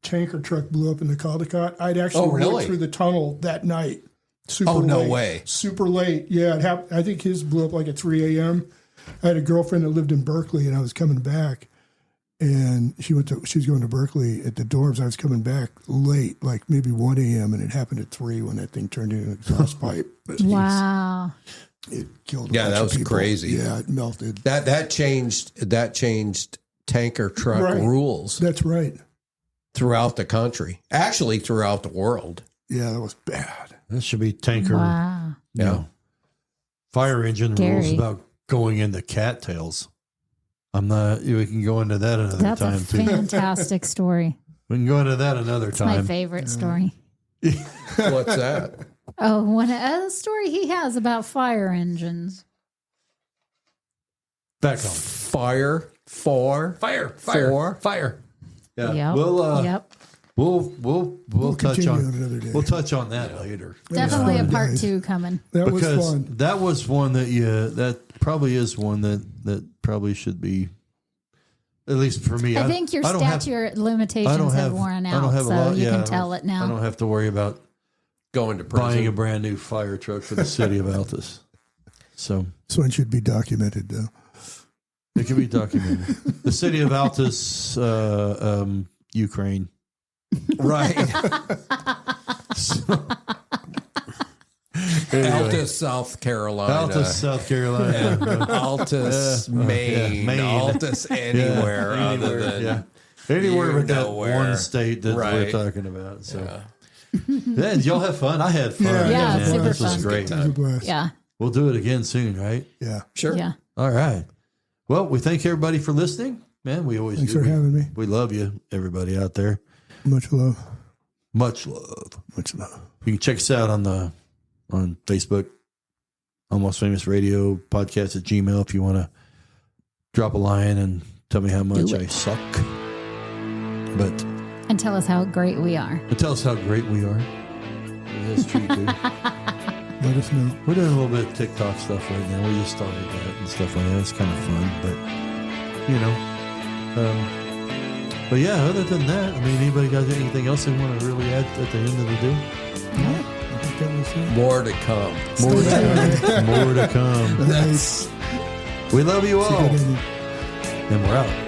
Speaker 4: tanker truck blew up in the Caldecott. I'd actually
Speaker 3: really?
Speaker 4: went through the tunnel that night. Super
Speaker 3: Oh, no
Speaker 4: late.
Speaker 3: way.
Speaker 4: Super late. Yeah, it happened. I think his blew up like at 3 a.m. I had a girlfriend that lived in Berkeley, and I was coming back, and she was going to Berkeley at the dorms. I was coming back late, like maybe 1 a.m., and it happened at 3 when that thing turned into an exhaust pipe.
Speaker 1: Wow.
Speaker 4: It killed a
Speaker 3: Yeah,
Speaker 4: bunch
Speaker 3: that
Speaker 4: of
Speaker 3: was
Speaker 4: people.
Speaker 3: crazy.
Speaker 4: Yeah, it melted.
Speaker 3: That changed tanker truck
Speaker 4: Right.
Speaker 3: rules
Speaker 4: That's right.
Speaker 3: throughout the country. Actually, throughout the world.
Speaker 4: Yeah, that was bad.
Speaker 2: That should be tanker.
Speaker 1: Wow.
Speaker 2: Fire engine
Speaker 1: Scary.
Speaker 2: rules about going into cattails. I'm not. We can go into that another
Speaker 1: That's a
Speaker 2: time too.
Speaker 1: fantastic story.
Speaker 2: We can go into that another
Speaker 1: It's my
Speaker 2: time.
Speaker 1: favorite story.
Speaker 3: What's that?
Speaker 1: Oh, a story he has about fire engines.
Speaker 2: Back home.
Speaker 3: Fire.
Speaker 2: Yeah.
Speaker 1: Yep.
Speaker 2: We'll touch
Speaker 4: continue
Speaker 2: on
Speaker 4: on another day.
Speaker 2: We'll touch on that later.
Speaker 1: Definitely a
Speaker 4: fun,
Speaker 1: part
Speaker 4: guys.
Speaker 1: 2 coming.
Speaker 4: That was
Speaker 2: Because
Speaker 4: fun.
Speaker 2: that was one that probably is one that probably should be, at least for me.
Speaker 1: I think your
Speaker 2: I don't have-
Speaker 1: statute
Speaker 2: I
Speaker 1: limitations
Speaker 2: don't
Speaker 1: have worn
Speaker 2: I
Speaker 1: out,
Speaker 2: don't have a
Speaker 1: so
Speaker 2: lot.
Speaker 1: you
Speaker 2: Yeah,
Speaker 1: can
Speaker 2: I
Speaker 1: tell
Speaker 2: don't-
Speaker 1: it now.
Speaker 2: I don't have to worry about
Speaker 3: Going to prison.
Speaker 2: buying a brand new fire truck for the city of Altus. So
Speaker 4: This one should be documented, though.
Speaker 2: it can be documented. The city of Altus, Ukraine.
Speaker 3: Right. Altus, South Carolina.
Speaker 2: Altus, South Carolina.
Speaker 3: Altus, Maine.
Speaker 2: Maine.
Speaker 3: Altus, anywhere other than
Speaker 2: anywhere but that
Speaker 3: nowhere.
Speaker 2: one state that we're
Speaker 3: Right.
Speaker 2: talking about. So, yeah, did y'all have fun? I had fun.
Speaker 4: Yeah.
Speaker 1: Yeah,
Speaker 2: man.
Speaker 1: super
Speaker 2: This was
Speaker 1: fun.
Speaker 2: great.
Speaker 4: It was a blast.
Speaker 1: Yeah.
Speaker 2: We'll do it again soon, right?
Speaker 4: Yeah.
Speaker 3: Sure.
Speaker 1: Yeah.
Speaker 2: All right. Well, we thank everybody for listening. Man, we always
Speaker 4: Thanks
Speaker 2: do.
Speaker 4: for having me.
Speaker 2: We love you, everybody out there.
Speaker 4: Much love.
Speaker 2: Much love.
Speaker 4: Much love.
Speaker 2: You can check us out on Facebook, Almost Famous Radio Podcast at Gmail if you want to drop a line and tell me how much
Speaker 1: Do it.
Speaker 2: I suck. But
Speaker 1: And tell us how great we are.
Speaker 2: And tell us how great we are. That's true, too.
Speaker 4: Let us know.
Speaker 2: We're doing a little bit of TikTok stuff right now. We just started that and stuff like that. It's kind of fun, but but yeah, other than that, I mean, anybody got anything else they want to really add at the end of the day?
Speaker 4: No, I think that was it.
Speaker 3: More to come.
Speaker 2: More to come. More to come.
Speaker 3: That's
Speaker 2: We love you
Speaker 4: It's a
Speaker 2: all.
Speaker 4: good ending.
Speaker 2: And we're out.